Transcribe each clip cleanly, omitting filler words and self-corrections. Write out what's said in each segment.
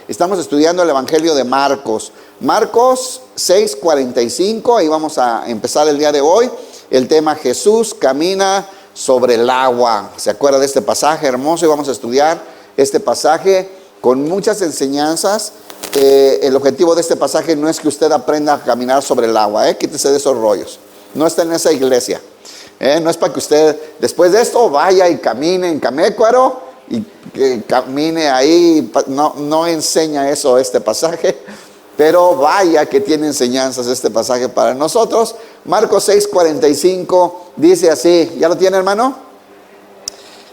Estamos estudiando el Evangelio de Marcos. Marcos 6:45, ahí vamos a empezar el día de hoy. El tema: Jesús camina sobre el agua. ¿Se acuerda de este pasaje hermoso? Y vamos a estudiar este pasaje con muchas enseñanzas. El objetivo de este pasaje no es que usted aprenda a caminar sobre el agua, quítese de esos rollos. No está en esa iglesia. No es para que usted después de esto vaya y camine en Camécuaro y que camine ahí. No enseña eso este pasaje, pero vaya que tiene enseñanzas este pasaje para nosotros. Marcos 6:45 dice así, ¿ya lo tiene, hermano?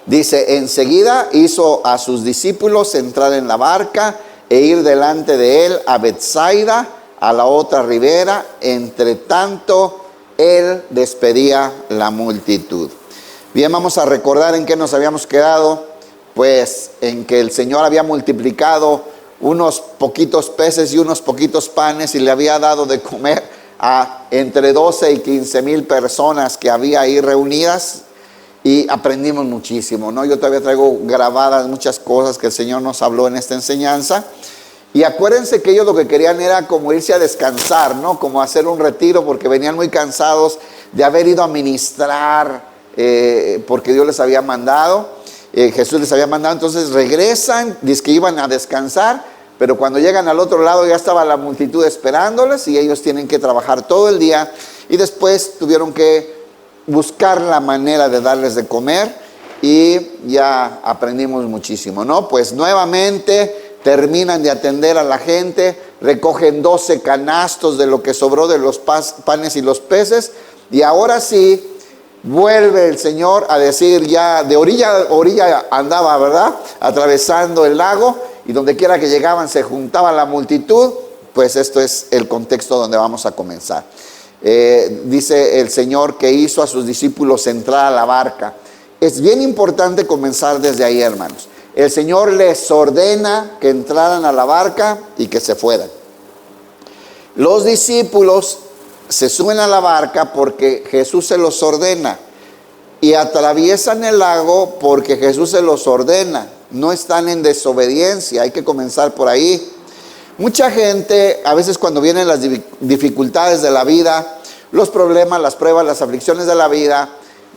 Dice: enseguida hizo a sus discípulos entrar en la barca e ir delante de él a Betsaida, a la otra ribera. Entre tanto, él despedía la multitud. Bien, vamos a recordar en qué nos habíamos quedado. Pues en que el Señor había multiplicado unos poquitos peces y unos poquitos panes y le había dado de comer a entre 12 y 15 mil personas que había ahí reunidas. Y aprendimos muchísimo, ¿no? Yo todavía traigo grabadas muchas cosas que el Señor nos habló en esta enseñanza. Y acuérdense que ellos lo que querían era como irse a descansar, ¿no? Como hacer un retiro, porque venían muy cansados de haber ido a ministrar, porque Dios les había mandado, Jesús les había mandado. Entonces regresan, dicen que iban a descansar, pero cuando llegan al otro lado ya estaba la multitud esperándoles y ellos tienen que trabajar todo el día. Y después tuvieron que buscar la manera de darles de comer y ya aprendimos muchísimo, ¿no? Pues nuevamente terminan de atender a la gente, recogen 12 canastos de lo que sobró de los panes y los peces, y ahora sí vuelve el Señor a decir, ya de orilla a orilla andaba, ¿verdad? Atravesando el lago, y donde quiera que llegaban se juntaba la multitud. Pues esto es el contexto donde vamos a comenzar. Dice el Señor que hizo a sus discípulos entrar a la barca. Es bien importante comenzar desde ahí, hermanos. El Señor les ordena que entraran a la barca y que se fueran. Los discípulos se suben a la barca porque Jesús se los ordena, y atraviesan el lago porque Jesús se los ordena. No están en desobediencia. Hay que comenzar por ahí. Mucha gente, a veces cuando vienen las dificultades de la vida, los problemas, las pruebas, las aflicciones de la vida,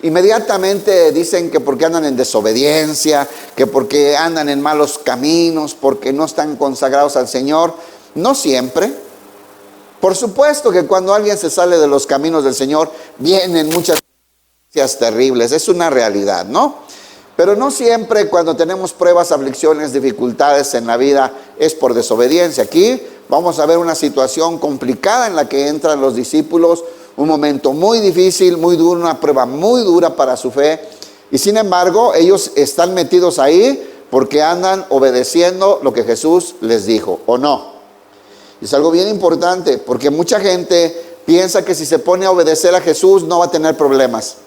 inmediatamente dicen que porque andan en desobediencia, que porque andan en malos caminos, porque no están consagrados al Señor. No siempre. Por supuesto que cuando alguien se sale de los caminos del Señor, vienen muchas cosas terribles. Es una realidad, ¿no? Pero no siempre cuando tenemos pruebas, aflicciones, dificultades en la vida es por desobediencia. Aquí vamos a ver una situación complicada en la que entran los discípulos, un momento muy difícil, muy duro, una prueba muy dura para su fe. Y sin embargo, ellos están metidos ahí porque andan obedeciendo lo que Jesús les dijo, ¿o no? Es algo bien importante, porque mucha gente piensa que si se pone a obedecer a Jesús no va a tener problemas.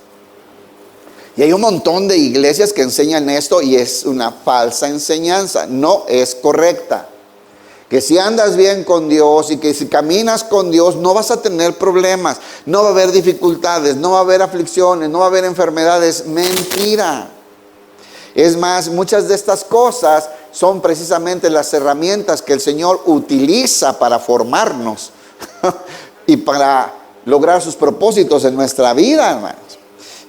Y hay un montón de iglesias que enseñan esto y es una falsa enseñanza, no es correcta. Que si andas bien con Dios y que si caminas con Dios no vas a tener problemas, no va a haber dificultades, no va a haber aflicciones, no va a haber enfermedades. Mentira. Es más, muchas de estas cosas son precisamente las herramientas que el Señor utiliza para formarnos y para lograr sus propósitos en nuestra vida, hermanos.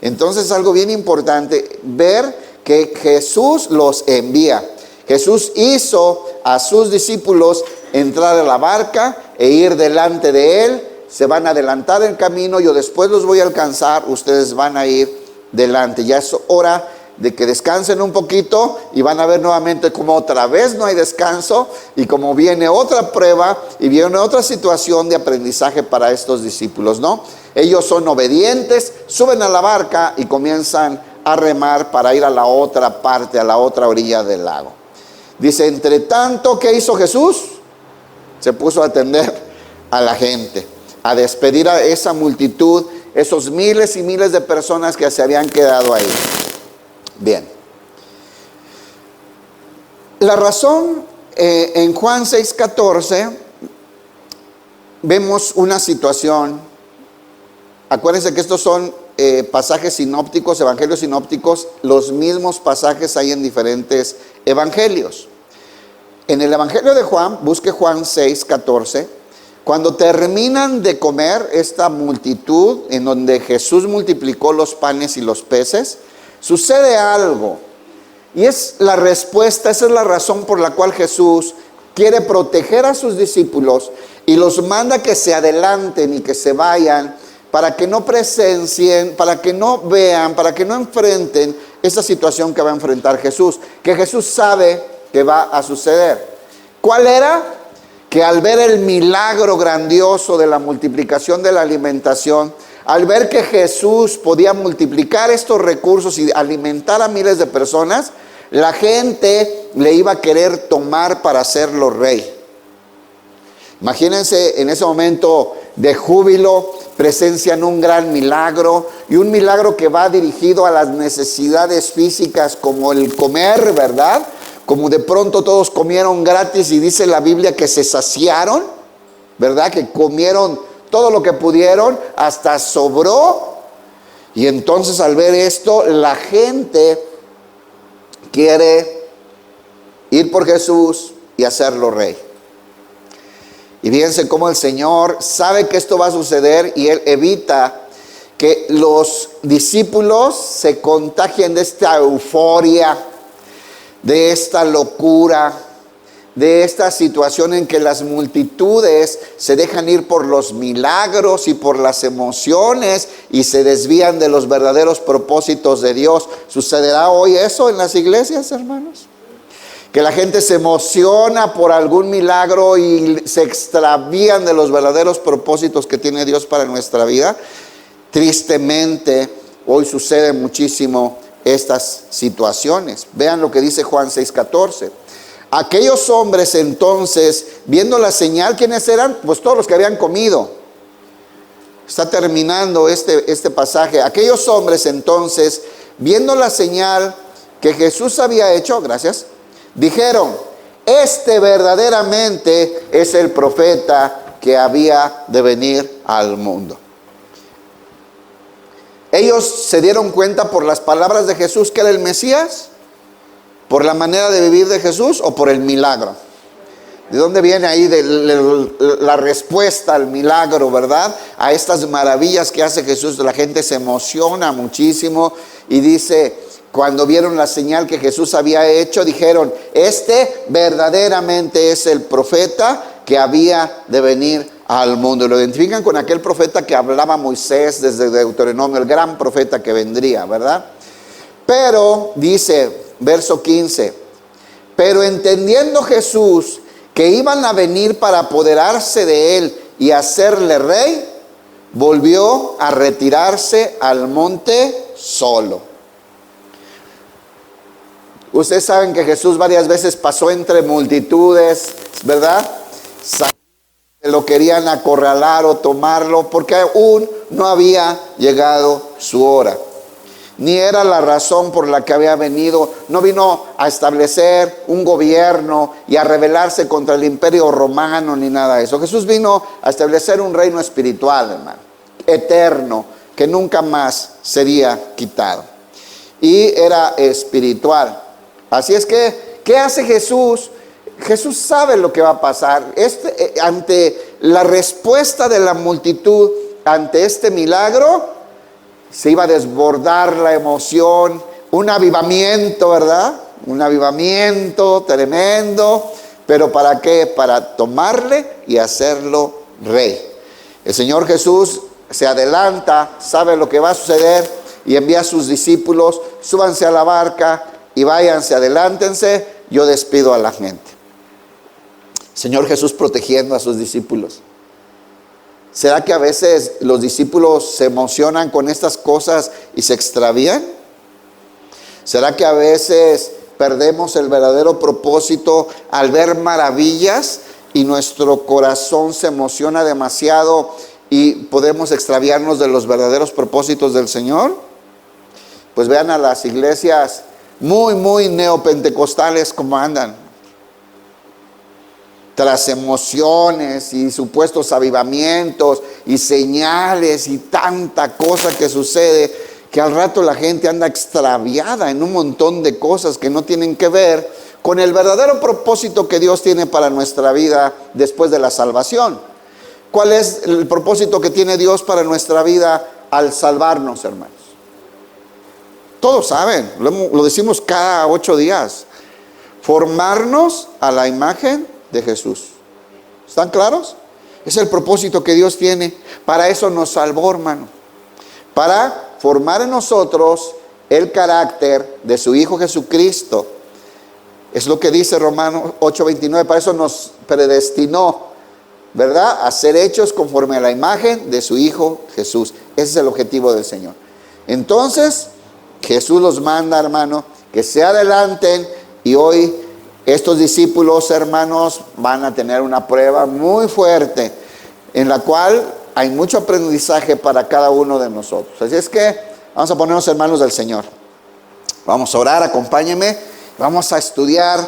Entonces es algo bien importante ver que Jesús los envía. Jesús hizo a sus discípulos entrar a la barca e ir delante de él. Se van a adelantar el camino, yo después los voy a alcanzar, ustedes van a ir delante. Ya es hora de que descansen un poquito y van a ver nuevamente como otra vez no hay descanso y como viene otra prueba y viene otra situación de aprendizaje para estos discípulos, ¿no? Ellos son obedientes, suben a la barca y comienzan a remar para ir a la otra parte, a la otra orilla del lago. Dice, entre tanto, ¿qué hizo Jesús? Se puso a atender a la gente, a despedir a esa multitud, esos miles y miles de personas que se habían quedado ahí. Bien. La razón, en Juan 6:14, vemos una situación. Acuérdense que estos son pasajes sinópticos, evangelios sinópticos. Los mismos pasajes hay en diferentes evangelios. En el Evangelio de Juan, busque Juan 6:14, cuando terminan de comer esta multitud, en donde Jesús multiplicó los panes y los peces, sucede algo. Y es la respuesta, esa es la razón por la cual Jesús quiere proteger a sus discípulos y los manda que se adelanten y que se vayan para que no presencien, para que no vean, para que no enfrenten esta situación que va a enfrentar Jesús, que Jesús sabe que va a suceder. ¿Cuál era? Que al ver el milagro grandioso de la multiplicación de la alimentación, al ver que Jesús podía multiplicar estos recursos y alimentar a miles de personas, la gente le iba a querer tomar para hacerlo rey. Imagínense en ese momento de júbilo, presencian un gran milagro, y un milagro que va dirigido a las necesidades físicas como el comer, ¿verdad? Como de pronto todos comieron gratis y dice la Biblia que se saciaron, ¿verdad? Que comieron todo lo que pudieron, hasta sobró. Y entonces al ver esto, la gente quiere ir por Jesús y hacerlo rey. Y fíjense cómo el Señor sabe que esto va a suceder y Él evita que los discípulos se contagien de esta euforia, de esta locura, de esta situación en que las multitudes se dejan ir por los milagros y por las emociones y se desvían de los verdaderos propósitos de Dios. ¿Sucederá hoy eso en las iglesias, hermanos? Que la gente se emociona por algún milagro y se extravían de los verdaderos propósitos que tiene Dios para nuestra vida. Tristemente, hoy sucede muchísimo estas situaciones. Vean lo que dice Juan 6:14. Aquellos hombres entonces, viendo la señal, ¿quiénes eran? Pues todos los que habían comido. Está terminando este pasaje. Aquellos hombres entonces, viendo la señal que Jesús había hecho, gracias, dijeron: este verdaderamente es el profeta que había de venir al mundo. Ellos se dieron cuenta por las palabras de Jesús que era el Mesías, por la manera de vivir de Jesús o por el milagro. ¿De dónde viene ahí la respuesta al milagro, verdad? A estas maravillas que hace Jesús. La gente se emociona muchísimo y dice, cuando vieron la señal que Jesús había hecho, dijeron: este verdaderamente es el profeta que había de venir al mundo. Y lo identifican con aquel profeta que hablaba Moisés desde Deuteronomio, el gran profeta que vendría, ¿verdad? Pero dice, verso 15, pero entendiendo Jesús que iban a venir para apoderarse de él y hacerle rey, volvió a retirarse al monte solo. Ustedes saben que Jesús varias veces pasó entre multitudes, ¿verdad? Lo querían acorralar o tomarlo porque aún no había llegado su hora. Ni era la razón por la que había venido. No vino a establecer un gobierno y a rebelarse contra el imperio romano ni nada de eso. Jesús vino a establecer un reino espiritual, hermano, eterno, que nunca más sería quitado. Y era espiritual. Así es que, ¿qué hace Jesús? Jesús sabe lo que va a pasar. Ante la respuesta de la multitud ante este milagro, se iba a desbordar la emoción, un avivamiento, ¿verdad? Un avivamiento tremendo. ¿Pero para qué? Para tomarle y hacerlo rey. El Señor Jesús se adelanta, sabe lo que va a suceder y envía a sus discípulos: súbanse a la barca y váyanse, adelántense, yo despido a la gente. Señor Jesús protegiendo a sus discípulos. ¿Será que a veces los discípulos se emocionan con estas cosas y se extravían? ¿Será que a veces perdemos el verdadero propósito al ver maravillas y nuestro corazón se emociona demasiado y podemos extraviarnos de los verdaderos propósitos del Señor? Pues vean a las iglesias muy neopentecostales como andan. Tras emociones y supuestos avivamientos y señales y tanta cosa que sucede, que al rato la gente anda extraviada en un montón de cosas que no tienen que ver con el verdadero propósito que Dios tiene para nuestra vida después de la salvación. ¿Cuál es el propósito que tiene Dios para nuestra vida al salvarnos, hermanos? Todos saben, lo decimos cada 8 días. Formarnos a la imagen de Jesús. ¿Están claros? Es el propósito que Dios tiene. Para eso nos salvó, hermano. Para formar en nosotros el carácter de su Hijo Jesucristo. Es lo que dice Romanos 8:29. Para eso nos predestinó, ¿verdad? A ser hechos conforme a la imagen de su Hijo Jesús. Ese es el objetivo del Señor. Entonces, Jesús los manda, hermano, que se adelanten. Y hoy estos discípulos, hermanos, van a tener una prueba muy fuerte, en la cual hay mucho aprendizaje para cada uno de nosotros. Así es que vamos a ponernos en manos del Señor. Vamos a orar, acompáñenme. Vamos a estudiar.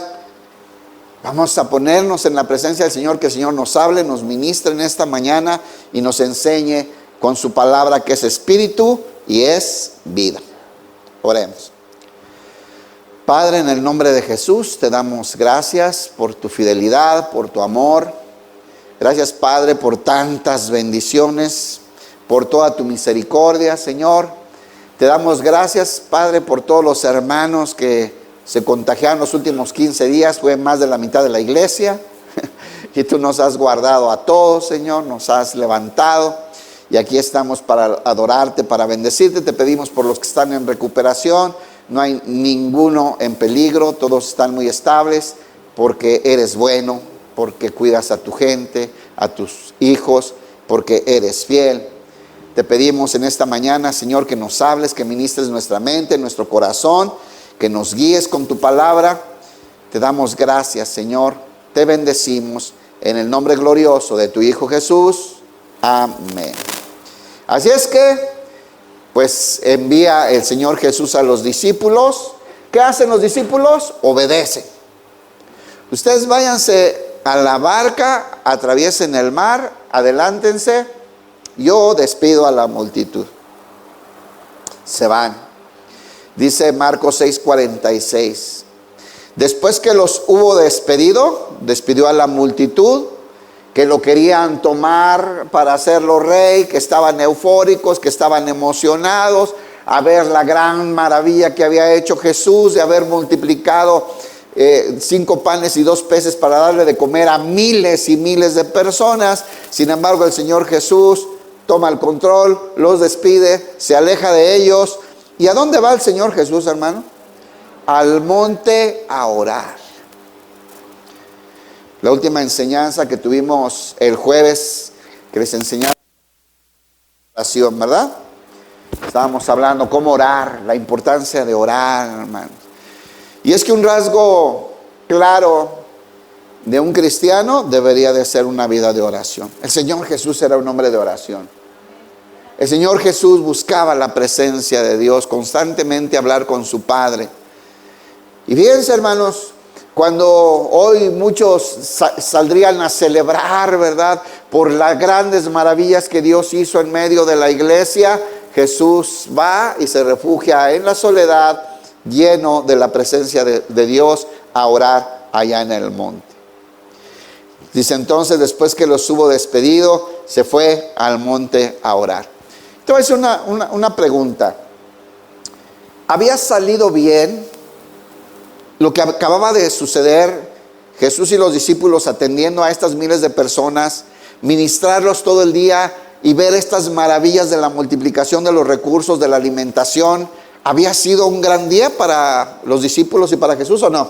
Vamos a ponernos en la presencia del Señor, que el Señor nos hable, nos ministre en esta mañana y nos enseñe con su palabra, que es espíritu y es vida. Oremos. Padre, en el nombre de Jesús, te damos gracias por tu fidelidad, por tu amor. Gracias, Padre, por tantas bendiciones, por toda tu misericordia, Señor. Te damos gracias, Padre, por todos los hermanos que se contagiaron los últimos 15 días. Fue más de la mitad de la iglesia. Y tú nos has guardado a todos, Señor, nos has levantado. Y aquí estamos para adorarte, para bendecirte. Te pedimos por los que están en recuperación. No hay ninguno en peligro, todos están muy estables, porque eres bueno, porque cuidas a tu gente, a tus hijos, porque eres fiel. Te pedimos en esta mañana, Señor, que nos hables, que ministres nuestra mente, nuestro corazón, que nos guíes con tu palabra. Te damos gracias, Señor, te bendecimos en el nombre glorioso de tu Hijo Jesús. Amén. Así es que pues envía el Señor Jesús a los discípulos. ¿Qué hacen los discípulos? Obedecen. Ustedes váyanse a la barca, atraviesen el mar, adelántense. Yo despido a la multitud. Se van. Dice Marcos 6:46. Después que los hubo despedido, despidió a la multitud, que lo querían tomar para hacerlo rey, que estaban eufóricos, que estaban emocionados a ver la gran maravilla que había hecho Jesús, de haber multiplicado 5 panes y 2 peces para darle de comer a miles y miles de personas. Sin embargo, el Señor Jesús toma el control, los despide, se aleja de ellos. ¿Y a dónde va el Señor Jesús, hermano? Al monte a orar. La última enseñanza que tuvimos el jueves, que les enseñaba oración, ¿verdad? Estábamos hablando cómo orar, la importancia de orar, hermanos. Y es que un rasgo claro de un cristiano debería de ser una vida de oración. El Señor Jesús era un hombre de oración. El Señor Jesús buscaba la presencia de Dios, constantemente hablar con su Padre. Y fíjense, hermanos, cuando hoy muchos saldrían a celebrar, ¿verdad?, por las grandes maravillas que Dios hizo en medio de la iglesia, Jesús va y se refugia en la soledad, lleno de la presencia de Dios, a orar allá en el monte. Dice entonces, después que los hubo despedido, se fue al monte a orar. Te voy a hacer una pregunta. ¿Había salido bien lo que acababa de suceder? Jesús y los discípulos atendiendo a estas miles de personas, ministrarlos todo el día y ver estas maravillas de la multiplicación de los recursos, de la alimentación. ¿Había sido un gran día para los discípulos y para Jesús o no?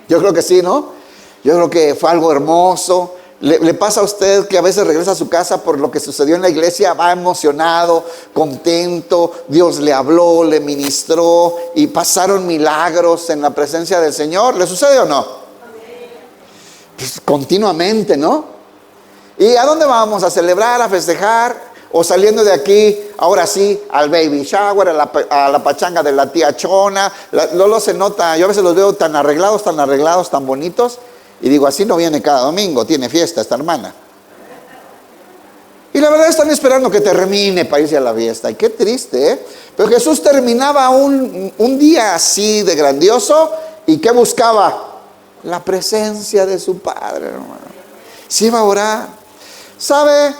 Yo creo que sí, ¿no? Yo creo que fue algo hermoso. ¿Le pasa a usted que a veces regresa a su casa por lo que sucedió en la iglesia? Va emocionado, contento, Dios le habló, le ministró y pasaron milagros en la presencia del Señor. ¿Le sucede o no? Pues continuamente, ¿no? ¿Y a dónde vamos? ¿A celebrar, a festejar? ¿O saliendo de aquí, ahora sí, al baby shower, a la pachanga de la tía Chona? Lolo se nota, yo a veces los veo tan arreglados, tan bonitos. Y digo, así no viene cada domingo, tiene fiesta esta hermana. Y la verdad están esperando que termine para irse a la fiesta. Y qué triste, ¿eh? Pero Jesús terminaba un día así de grandioso. ¿Y qué buscaba? La presencia de su Padre, hermano. Si va a orar. ¿Sabe?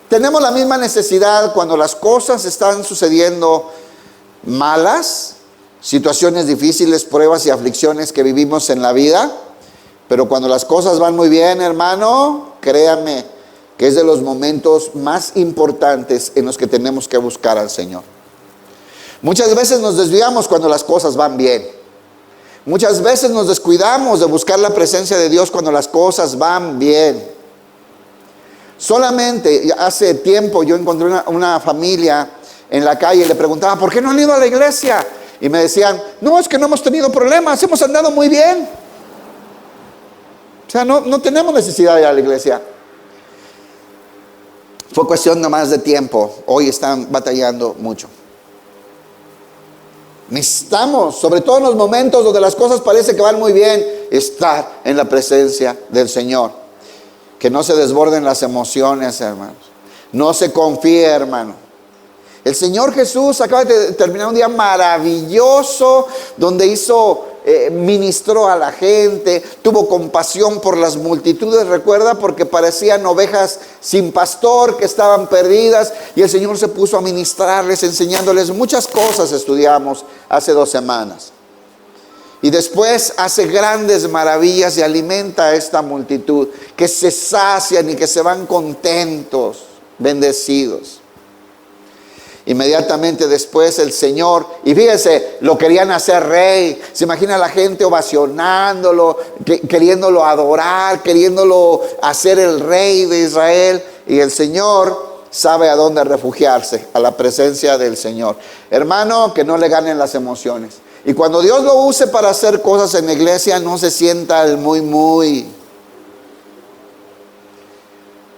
Tenemos la misma necesidad cuando las cosas están sucediendo malas, situaciones difíciles, pruebas y aflicciones que vivimos en la vida. Pero cuando las cosas van muy bien, hermano, créame que es de los momentos más importantes en los que tenemos que buscar al Señor. Muchas veces nos desviamos cuando las cosas van bien. Muchas veces nos descuidamos de buscar la presencia de Dios cuando las cosas van bien. Solamente hace tiempo yo encontré una familia en la calle y le preguntaba, ¿por qué no han ido a la iglesia? Y me decían, no, es que no hemos tenido problemas, hemos andado muy bien. O sea, no tenemos necesidad de ir a la iglesia. Fue cuestión nomás de tiempo. Hoy están batallando mucho. Necesitamos, sobre todo en los momentos donde las cosas parece que van muy bien, estar en la presencia del Señor. Que no se desborden las emociones, hermanos. No se confíe, hermano. El Señor Jesús acaba de terminar un día maravilloso donde ministró a la gente, tuvo compasión por las multitudes, recuerda, porque parecían ovejas sin pastor que estaban perdidas, y el Señor se puso a ministrarles, enseñándoles muchas cosas. Estudiamos hace 2 semanas. Y después hace grandes maravillas y alimenta a esta multitud, que se sacian y que se van contentos, bendecidos. Inmediatamente después el Señor, y fíjese, lo querían hacer rey. Se imagina la gente ovacionándolo, queriéndolo adorar, queriéndolo hacer el rey de Israel. Y el Señor sabe a dónde refugiarse, a la presencia del Señor. Hermano, que no le ganen las emociones. Y cuando Dios lo use para hacer cosas en la iglesia, no se sienta el muy.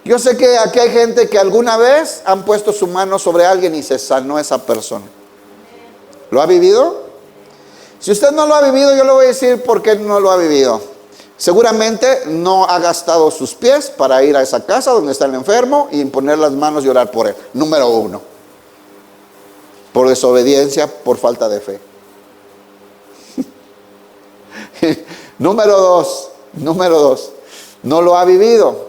Yo sé que aquí hay gente que alguna vez han puesto su mano sobre alguien y se sanó esa persona. ¿Lo ha vivido? Si usted no lo ha vivido, yo le voy a decir por qué no lo ha vivido. Seguramente no ha gastado sus pies para ir a esa casa donde está el enfermo y poner las manos y orar por él. Número 1. Por desobediencia, por falta de fe. Número dos, no lo ha vivido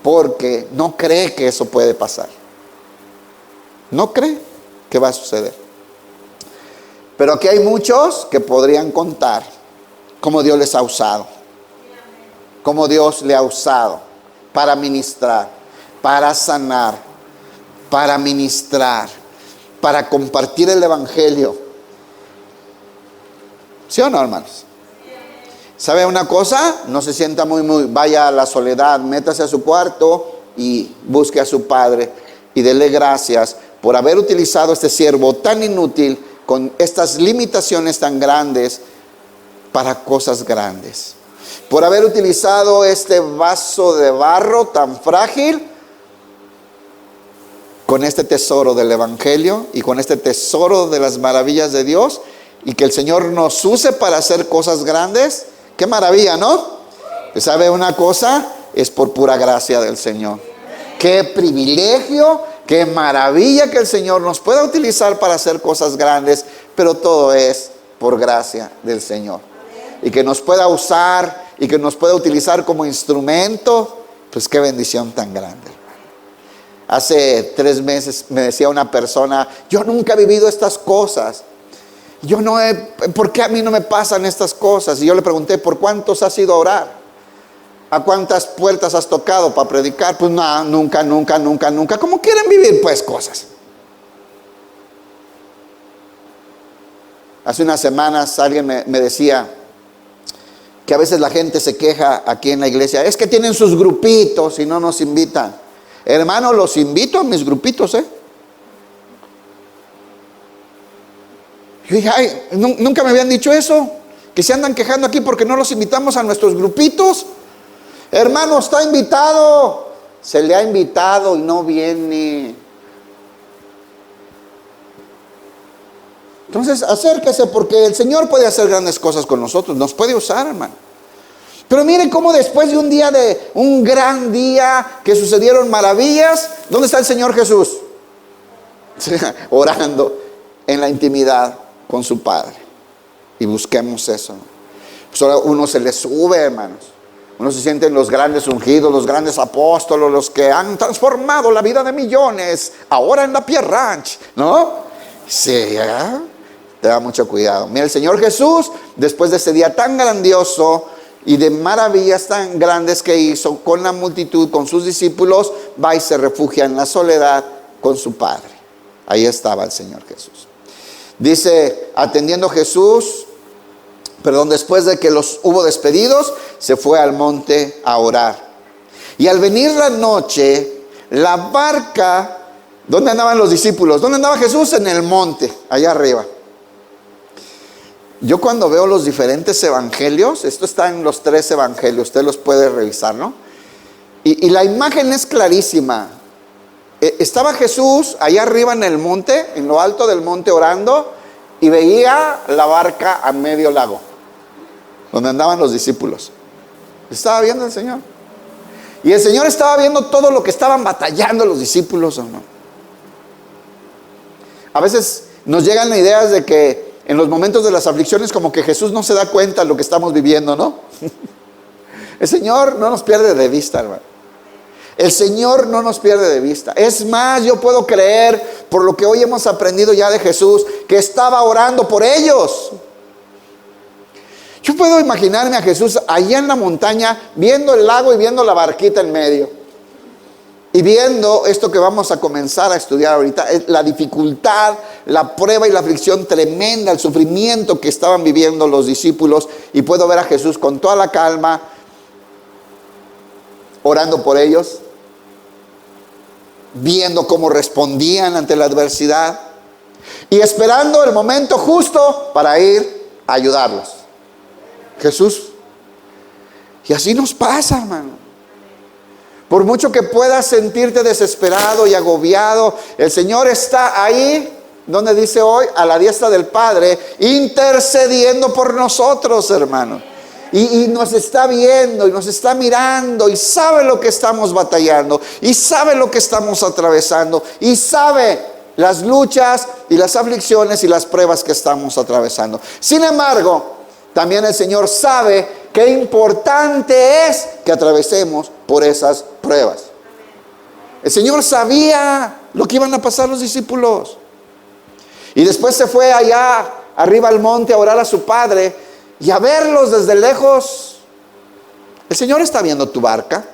porque no cree que eso puede pasar. No cree que va a suceder. Pero aquí hay muchos que podrían contar cómo Dios les ha usado. Cómo Dios le ha usado para ministrar, para sanar, para ministrar, para compartir el evangelio. ¿Sí o no, hermanos? ¿Sabe una cosa? No se sienta vaya a la soledad, métase a su cuarto y busque a su Padre y dele gracias por haber utilizado este siervo tan inútil, con estas limitaciones tan grandes, para cosas grandes. Por haber utilizado este vaso de barro tan frágil, con este tesoro del evangelio y con este tesoro de las maravillas de Dios, y que el Señor nos use para hacer cosas grandes. Qué maravilla, ¿no? ¿Sabe una cosa? Es por pura gracia del Señor. Qué privilegio, qué maravilla que el Señor nos pueda utilizar para hacer cosas grandes, pero todo es por gracia del Señor. Y que nos pueda usar y que nos pueda utilizar como instrumento, pues qué bendición tan grande. Hace 3 meses me decía una persona, yo nunca he vivido estas cosas. ¿Por qué a mí no me pasan estas cosas? Y yo le pregunté, ¿por cuántos has ido a orar? ¿A cuántas puertas has tocado para predicar? Pues no, nunca. ¿Cómo quieren vivir pues cosas? Hace unas semanas alguien me decía que a veces la gente se queja aquí en la iglesia, es que tienen sus grupitos y no nos invitan. Hermano, los invito a mis grupitos, Yo dije, ay, nunca me habían dicho eso, que se andan quejando aquí porque no los invitamos a nuestros grupitos. Hermano, está invitado, se le ha invitado y no viene. Entonces acérquese, porque el Señor puede hacer grandes cosas con nosotros, nos puede usar, hermano. Pero miren cómo después de un gran día que sucedieron maravillas, ¿dónde está el Señor Jesús? Orando en la intimidad con su Padre. Y busquemos eso. Pues ahora uno se le sube, hermanos. Uno se sienten los grandes ungidos, los grandes apóstolos, los que han transformado la vida de millones, ahora en la Pierre Ranch, ¿no? Sí, ¿eh? Te da mucho cuidado. Mira, el Señor Jesús, después de ese día tan grandioso y de maravillas tan grandes que hizo con la multitud, con sus discípulos, va y se refugia en la soledad con su Padre. Ahí estaba el Señor Jesús. Dice, atendiendo Jesús, después de que los hubo despedidos, se fue al monte a orar. Y al venir la noche, la barca, ¿dónde andaban los discípulos? ¿Dónde andaba Jesús? En el monte, allá arriba. Yo cuando veo los diferentes evangelios, esto está en los 3 evangelios, usted los puede revisar, ¿no? Y la imagen es clarísima. Estaba Jesús allá arriba en el monte, en lo alto del monte orando, y veía la barca a medio lago, donde andaban los discípulos. Estaba viendo el Señor. Y el Señor estaba viendo todo lo que estaban batallando los discípulos, ¿o no? A veces nos llegan ideas de que en los momentos de las aflicciones como que Jesús no se da cuenta de lo que estamos viviendo, ¿no? El Señor no nos pierde de vista, hermano. El Señor no nos pierde de vista. Es más, yo puedo creer, por lo que hoy hemos aprendido ya de Jesús, que estaba orando por ellos. Yo puedo imaginarme a Jesús allá en la montaña, viendo el lago y viendo la barquita en medio. Y viendo esto que vamos a comenzar a estudiar ahorita, la dificultad, la prueba y la aflicción tremenda, el sufrimiento que estaban viviendo los discípulos. Y puedo ver a Jesús con toda la calma, orando por ellos, viendo cómo respondían ante la adversidad y esperando el momento justo para ir a ayudarlos. Jesús. Y así nos pasa, hermano. Por mucho que puedas sentirte desesperado y agobiado, el Señor está ahí, donde dice hoy, a la diestra del Padre, intercediendo por nosotros, hermano. Y nos está viendo y nos está mirando y sabe lo que estamos batallando y sabe lo que estamos atravesando y sabe las luchas y las aflicciones y las pruebas que estamos atravesando. Sin embargo, también el Señor sabe qué importante es que atravesemos por esas pruebas. El Señor sabía lo que iban a pasar los discípulos. Y después se fue allá arriba al monte a orar a su Padre y a verlos desde lejos. El Señor está viendo tu barca.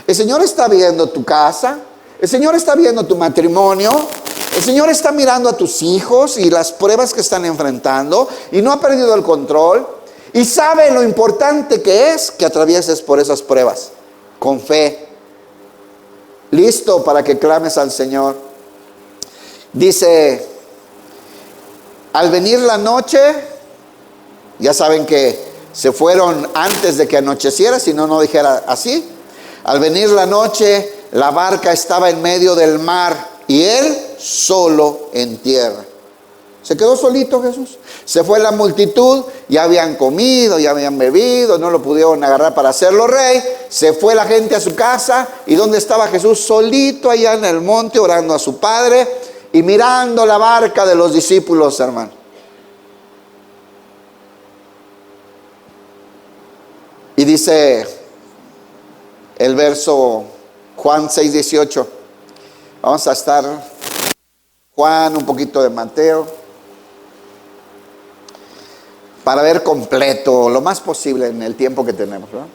El Señor está viendo tu casa. El Señor está viendo tu matrimonio. El Señor está mirando a tus hijos y las pruebas que están enfrentando y no ha perdido el control. Y sabe lo importante que es que atravieses por esas pruebas con fe, listo para que clames al Señor. Dice, al venir la noche, ya saben que se fueron antes de que anocheciera, si no, no dijera así. Al venir la noche, la barca estaba en medio del mar y él solo en tierra. Se quedó solito Jesús. Se fue la multitud, ya habían comido, ya habían bebido, no lo pudieron agarrar para hacerlo rey. Se fue la gente a su casa. ¿Y dónde estaba Jesús? Solito allá en el monte orando a su Padre y mirando la barca de los discípulos, hermano. Y dice el verso Juan 6:18. Vamos a estar Juan, un poquito de Mateo, para ver completo, lo más posible en el tiempo que tenemos, ¿no?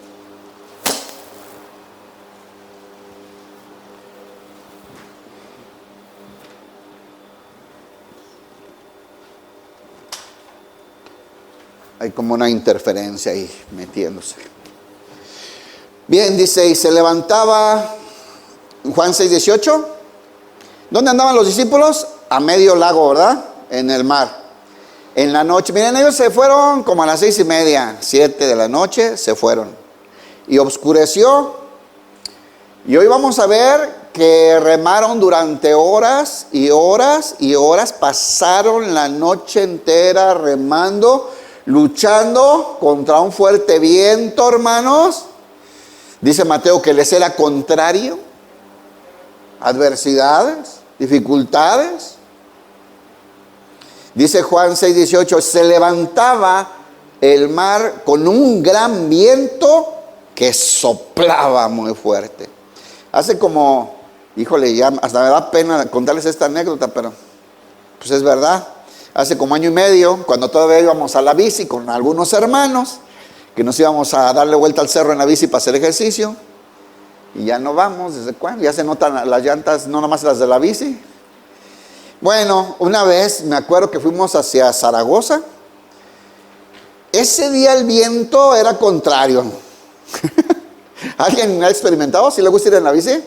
Hay como una interferencia ahí metiéndose. Bien, dice, y se levantaba, Juan 6:18. ¿Dónde andaban los discípulos? A medio lago, ¿verdad? En el mar. En la noche, miren, ellos se fueron como a las 6:30, 7 de la noche, se fueron. Y oscureció. Y hoy vamos a ver que remaron durante horas y horas y horas. Pasaron la noche entera remando, luchando contra un fuerte viento, hermanos. Dice Mateo que les era contrario. Adversidades, dificultades. Dice Juan 6:18, se levantaba el mar con un gran viento que soplaba muy fuerte. Hace como, híjole, ya hasta me da pena contarles esta anécdota, pero pues es verdad. Hace como año y medio, cuando todavía íbamos a la bici con algunos hermanos, que nos íbamos a darle vuelta al cerro en la bici para hacer ejercicio, y ya no vamos, ¿desde cuándo? Ya se notan las llantas, no nomás las de la bici. Bueno, una vez me acuerdo que fuimos hacia Zaragoza. Ese día el viento era contrario. ¿Alguien ha experimentado? ¿Si le gusta ir en la bici?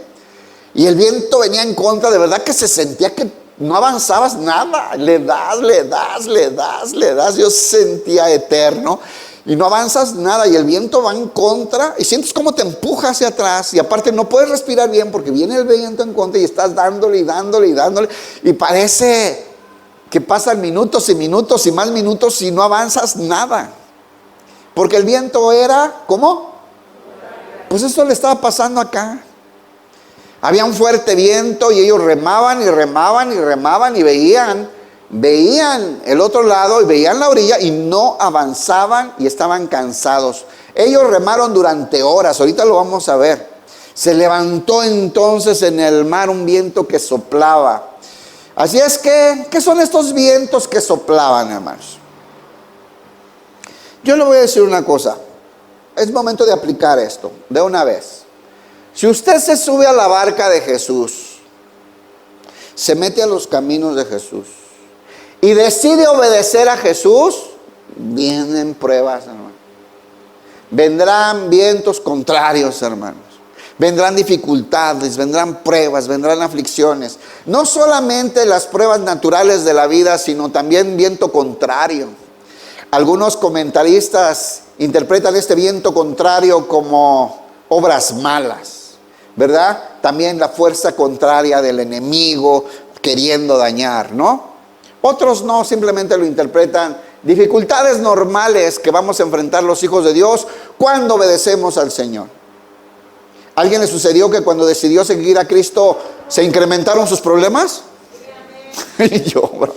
Y el viento venía en contra, de verdad que se sentía que no avanzabas nada. Le das. Yo sentía eterno. Y no avanzas nada, y el viento va en contra, y sientes como te empuja hacia atrás, y aparte no puedes respirar bien porque viene el viento en contra y estás dándole, y parece que pasan minutos y minutos y más minutos y no avanzas nada. Porque el viento era, ¿cómo? Pues eso le estaba pasando acá. Había un fuerte viento y ellos remaban y veían el otro lado y veían la orilla y no avanzaban y estaban cansados. Ellos remaron durante horas, ahorita lo vamos a ver. Se levantó entonces en el mar un viento que soplaba. Así es que, ¿qué son estos vientos que soplaban, hermanos? Yo le voy a decir una cosa. Es momento de aplicar esto de una vez. Si usted se sube a la barca de Jesús, se mete a los caminos de Jesús y decide obedecer a Jesús, vienen pruebas, hermano. Vendrán vientos contrarios, hermanos. Vendrán dificultades, vendrán pruebas, vendrán aflicciones. No solamente las pruebas naturales de la vida, sino también viento contrario. Algunos comentaristas interpretan este viento contrario como obras malas, ¿verdad? También la fuerza contraria del enemigo queriendo dañar, ¿no? Otros no, simplemente lo interpretan dificultades normales que vamos a enfrentar los hijos de Dios cuando obedecemos al Señor. ¿A alguien le sucedió que cuando decidió seguir a Cristo se incrementaron sus problemas? Y yo, bro,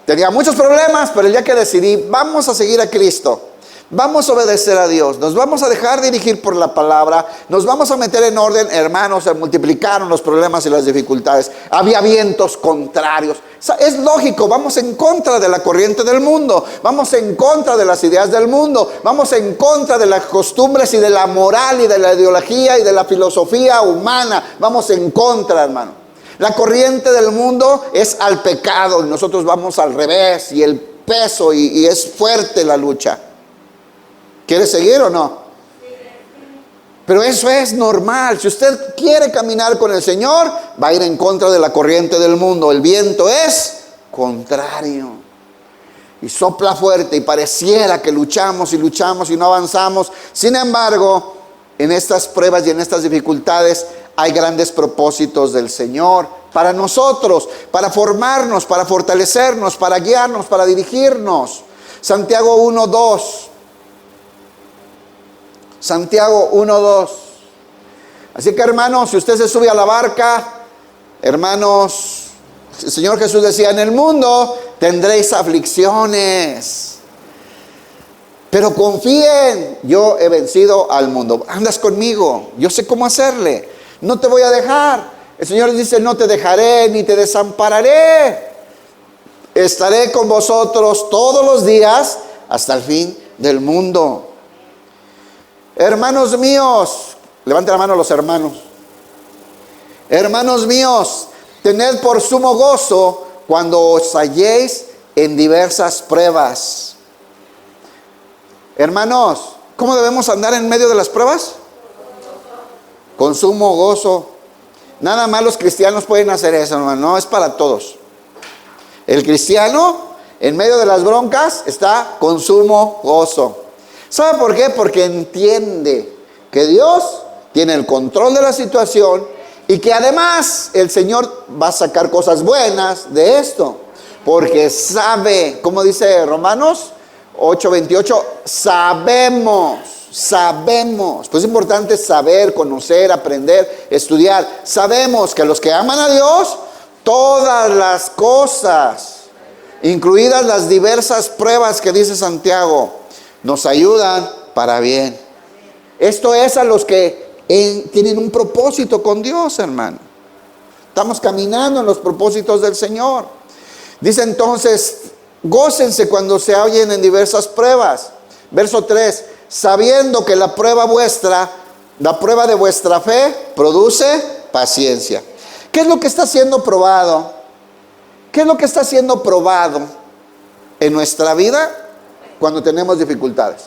tenía muchos problemas, pero el día que decidí, vamos a seguir a Cristo, vamos a obedecer a Dios, nos vamos a dejar dirigir por la palabra, nos vamos a meter en orden, hermanos, se multiplicaron los problemas y las dificultades. Había vientos contrarios. Es lógico, vamos en contra de la corriente del mundo, vamos en contra de las ideas del mundo, vamos en contra de las costumbres y de la moral y de la ideología y de la filosofía humana. Vamos en contra, hermano. La corriente del mundo es al pecado y nosotros vamos al revés, y el peso y es fuerte la lucha. ¿Quiere seguir o no? Pero eso es normal. Si usted quiere caminar con el Señor, va a ir en contra de la corriente del mundo. El viento es contrario y sopla fuerte y pareciera que luchamos y no avanzamos. Sin embargo, en estas pruebas y en estas dificultades hay grandes propósitos del Señor para nosotros, para formarnos, para fortalecernos, para guiarnos, para dirigirnos. Santiago 1:2. Santiago 1:2. Así que, hermanos, si usted se sube a la barca, hermanos, el Señor Jesús decía, en el mundo tendréis aflicciones, pero confíen, yo he vencido al mundo. Andas conmigo, yo sé cómo hacerle, no te voy a dejar. El Señor dice, no te dejaré ni te desampararé, estaré con vosotros todos los días hasta el fin del mundo. Hermanos míos, levanten la mano los hermanos. Hermanos míos, tened por sumo gozo cuando os halléis en diversas pruebas. Hermanos, ¿cómo debemos andar en medio de las pruebas? Con sumo gozo. Nada más los cristianos pueden hacer eso, hermano, no es para todos. El cristiano en medio de las broncas está con sumo gozo. ¿Sabe por qué? Porque entiende que Dios tiene el control de la situación y que además el Señor va a sacar cosas buenas de esto. Porque sabe, como dice Romanos 8:28, sabemos. Pues es importante saber, conocer, aprender, estudiar. Sabemos que a los que aman a Dios, todas las cosas, incluidas las diversas pruebas que dice Santiago, nos ayudan para bien. Esto es a los que tienen un propósito con Dios, hermano. Estamos caminando en los propósitos del Señor. Dice entonces, gócense cuando se hallen en diversas pruebas. Verso 3, sabiendo que la prueba de vuestra fe produce paciencia. ¿Qué es lo que está siendo probado? ¿Qué es lo que está siendo probado en nuestra vida cuando tenemos dificultades?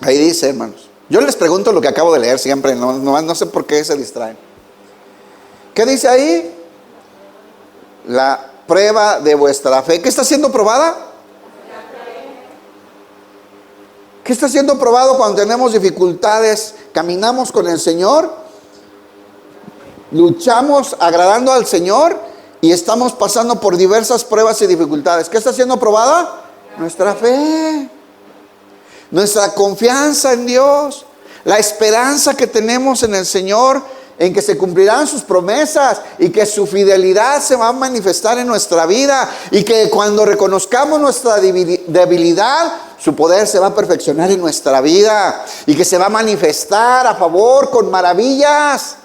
Ahí dice, hermanos. Yo les pregunto lo que acabo de leer siempre, no sé por qué se distraen. ¿Qué dice ahí? La prueba de vuestra fe. ¿Qué está siendo probada? ¿Qué está siendo probado cuando tenemos dificultades? Caminamos con el Señor, luchamos agradando al Señor y estamos pasando por diversas pruebas y dificultades. ¿Qué está siendo probada? Nuestra fe, nuestra confianza en Dios, la esperanza que tenemos en el Señor, en que se cumplirán sus promesas y que su fidelidad se va a manifestar en nuestra vida, y que cuando reconozcamos nuestra debilidad, su poder se va a perfeccionar en nuestra vida y que se va a manifestar a favor con maravillas.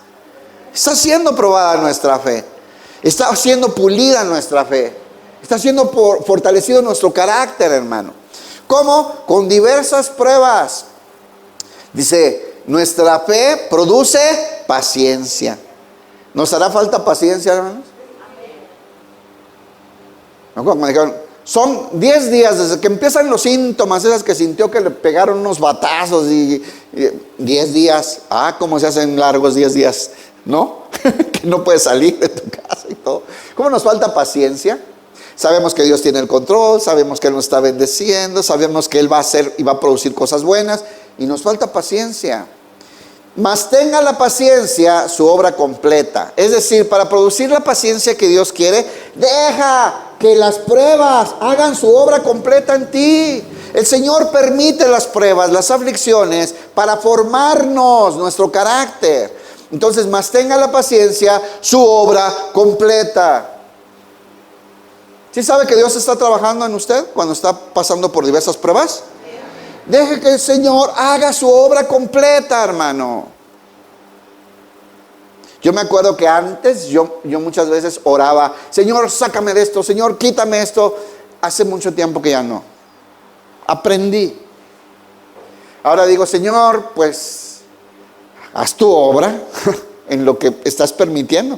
Está siendo probada nuestra fe, está siendo pulida nuestra fe, está siendo fortalecido nuestro carácter, hermano. ¿Cómo? Con diversas pruebas. Dice, nuestra fe produce paciencia. ¿Nos hará falta paciencia, hermanos? ¿No? Como me dijeron, son 10 días desde que empiezan los síntomas, esas que sintió que le pegaron unos batazos, y 10 días. ¿Cómo se hacen largos 10 días? ¿No? Que no puedes salir de tu casa y todo. ¿Cómo nos falta paciencia? Sabemos que Dios tiene el control, sabemos que Él nos está bendeciendo, sabemos que Él va a hacer y va a producir cosas buenas, y nos falta paciencia. Mas tenga la paciencia su obra completa. Es decir, para producir la paciencia que Dios quiere, deja que las pruebas hagan su obra completa en ti. El Señor permite las pruebas, las aflicciones, para formarnos nuestro carácter. Entonces, mas tenga la paciencia su obra completa. ¿Sí sabe que Dios está trabajando en usted cuando está pasando por diversas pruebas? Deje que el Señor haga su obra completa, hermano. Yo me acuerdo que antes yo muchas veces oraba, Señor, sácame de esto, Señor, quítame esto. Hace mucho tiempo que ya no. Aprendí. Ahora digo, Señor, pues haz tu obra en lo que estás permitiendo.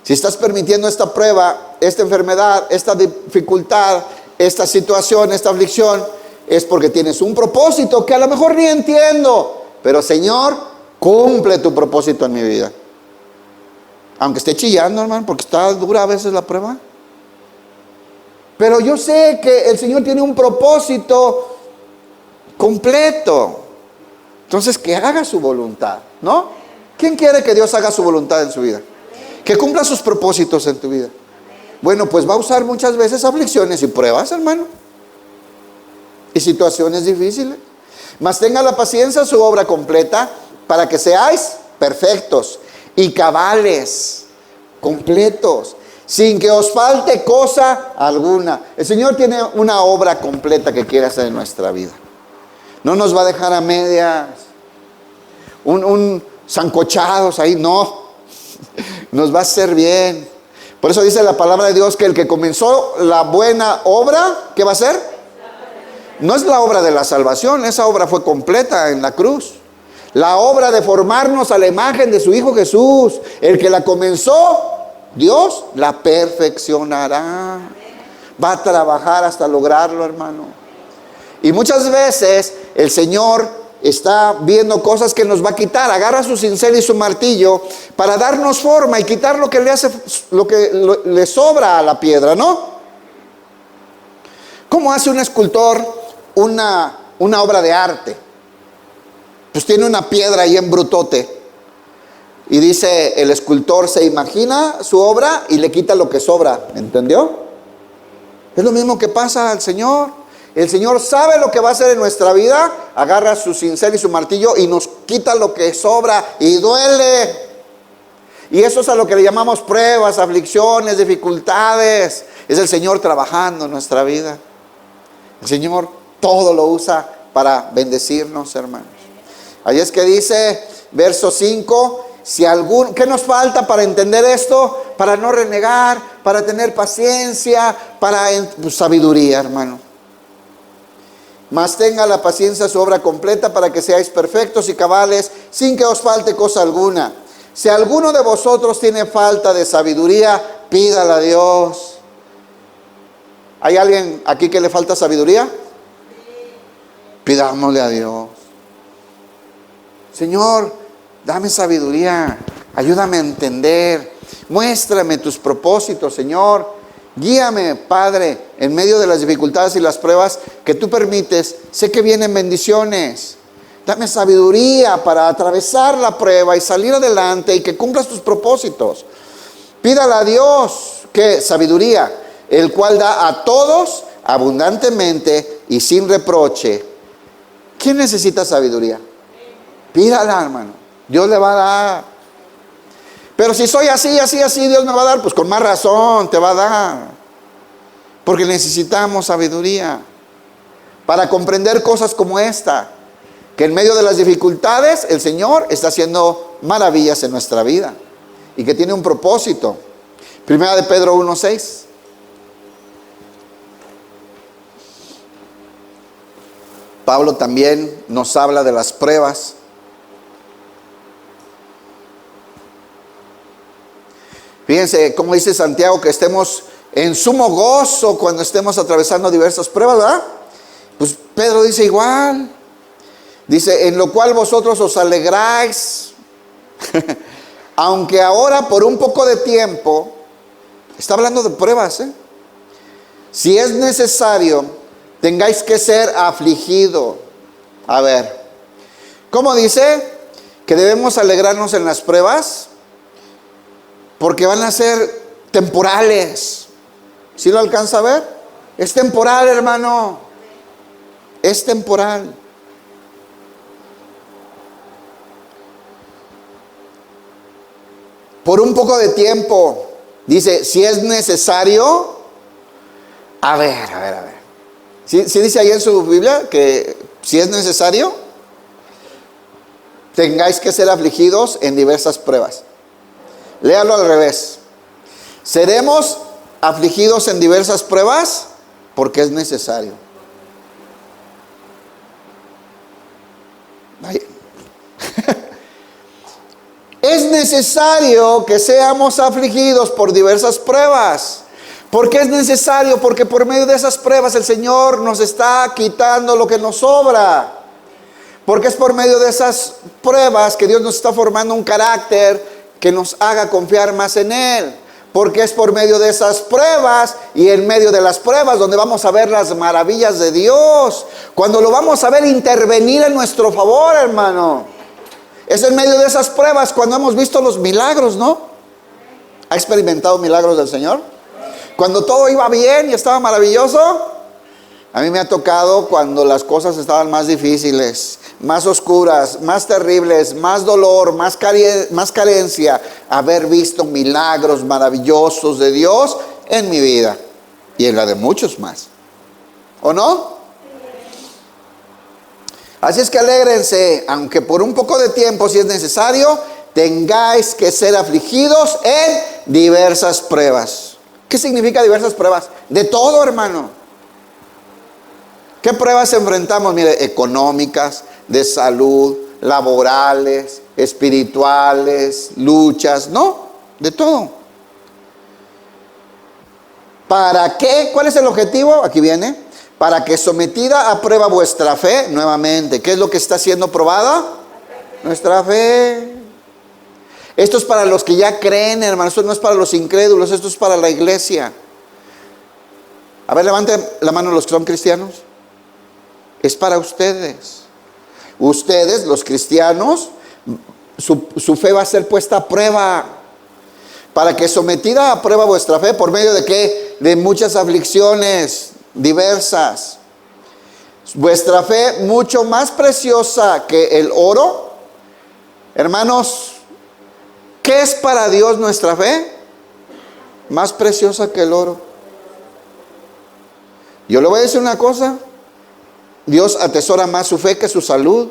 Si estás permitiendo esta prueba, esta enfermedad, esta dificultad, esta situación, esta aflicción, es porque tienes un propósito que a lo mejor ni entiendo. Pero Señor, cumple tu propósito en mi vida. Aunque esté chillando, hermano, porque está dura a veces la prueba. Pero yo sé que el Señor tiene un propósito completo. Entonces, que haga su voluntad, ¿no? ¿Quién quiere que Dios haga su voluntad en su vida? Que cumpla sus propósitos en tu vida. Bueno, pues va a usar muchas veces aflicciones y pruebas, hermano, y situaciones difíciles. Mas tenga la paciencia su obra completa, para que seáis perfectos y cabales, completos, sin que os falte cosa alguna. El Señor tiene una obra completa que quiere hacer en nuestra vida. No nos va a dejar a medias, un sancochados ahí, no. Nos va a hacer bien. Por eso dice la palabra de Dios que el que comenzó la buena obra, ¿qué va a hacer? No es la obra de la salvación, esa obra fue completa en la cruz. La obra de formarnos a la imagen de su Hijo Jesús, el que la comenzó, Dios la perfeccionará. Va a trabajar hasta lograrlo, hermano. Y muchas veces el Señor está viendo cosas que nos va a quitar. Agarra su cincel y su martillo para darnos forma y quitar lo que le sobra a la piedra, ¿no? ¿Cómo hace un escultor una obra de arte? Pues tiene una piedra ahí en brutote y dice el escultor, se imagina su obra y le quita lo que sobra, ¿entendió? Es lo mismo que pasa al Señor. El Señor sabe lo que va a hacer en nuestra vida, agarra su cincel y su martillo y nos quita lo que sobra y duele. Y eso es a lo que le llamamos pruebas, aflicciones, dificultades. Es el Señor trabajando en nuestra vida. El Señor todo lo usa para bendecirnos, hermanos. Ahí es que dice, verso 5, ¿qué nos falta para entender esto? Para no renegar, para tener paciencia, para sabiduría, hermano. Mas tenga la paciencia su obra completa para que seáis perfectos y cabales, sin que os falte cosa alguna. Si alguno de vosotros tiene falta de sabiduría, pídala a Dios. ¿Hay alguien aquí que le falta sabiduría? Pidámosle a Dios. Señor, dame sabiduría, ayúdame a entender, muéstrame tus propósitos, Señor. Guíame, Padre, en medio de las dificultades y las pruebas que tú permites. Sé que vienen bendiciones. Dame sabiduría para atravesar la prueba y salir adelante y que cumplas tus propósitos. Pídale a Dios que sabiduría, el cual da a todos abundantemente y sin reproche. ¿Quién necesita sabiduría? Pídala, hermano. Dios le va a dar. Pero si soy así, Dios me va a dar, pues con más razón te va a dar. Porque necesitamos sabiduría para comprender cosas como esta. Que en medio de las dificultades el Señor está haciendo maravillas en nuestra vida. Y que tiene un propósito. Primera de Pedro 1:6. Pablo también nos habla de las pruebas. Fíjense cómo dice Santiago que estemos en sumo gozo cuando estemos atravesando diversas pruebas, ¿verdad? Pues Pedro dice igual. Dice, en lo cual vosotros os alegráis, aunque ahora por un poco de tiempo, está hablando de pruebas, si es necesario, tengáis que ser afligido. A ver, ¿cómo dice que debemos alegrarnos en las pruebas? Porque van a ser temporales. ¿Sí lo alcanza a ver? Es temporal, hermano. Es temporal. Por un poco de tiempo. Dice, si es necesario. A ver. ¿Sí dice ahí en su Biblia que si es necesario, tengáis que ser afligidos en diversas pruebas? Léalo al revés. Seremos afligidos en diversas pruebas porque es necesario. Es necesario que seamos afligidos por diversas pruebas. ¿Por qué es necesario? Porque por medio de esas pruebas el Señor nos está quitando lo que nos sobra. Porque es por medio de esas pruebas que Dios nos está formando un carácter que nos haga confiar más en Él. Porque es por medio de esas pruebas y en medio de las pruebas donde vamos a ver las maravillas de Dios. Cuando lo vamos a ver intervenir en nuestro favor, hermano. Es en medio de esas pruebas cuando hemos visto los milagros, ¿no? ¿Ha experimentado milagros del Señor? Cuando todo iba bien y estaba maravilloso. A mí me ha tocado cuando las cosas estaban más difíciles, más oscuras, más terribles, más dolor, más carencia, haber visto milagros maravillosos de Dios en mi vida y en la de muchos más. ¿O no? Así es que alégrense, aunque por un poco de tiempo, si es necesario, tengáis que ser afligidos en diversas pruebas. ¿Qué significa diversas pruebas? De todo, hermano. ¿Qué pruebas enfrentamos? Mire, económicas, de salud, laborales, espirituales, luchas, ¿no? De todo. ¿Para qué? ¿Cuál es el objetivo? Aquí viene. Para que sometida a prueba vuestra fe, nuevamente, ¿qué es lo que está siendo probada? Nuestra fe. Esto es para los que ya creen, hermano. Esto no es para los incrédulos, esto es para la iglesia. A ver, levanten la mano los que son cristianos. Es para ustedes. Ustedes, los cristianos, su fe va a ser puesta a prueba. Para que sometida a prueba vuestra fe, ¿por medio de qué? De muchas aflicciones diversas. Vuestra fe mucho más preciosa que el oro. Hermanos, ¿qué es para Dios nuestra fe? Más preciosa que el oro. Yo le voy a decir una cosa. Dios atesora más su fe que su salud.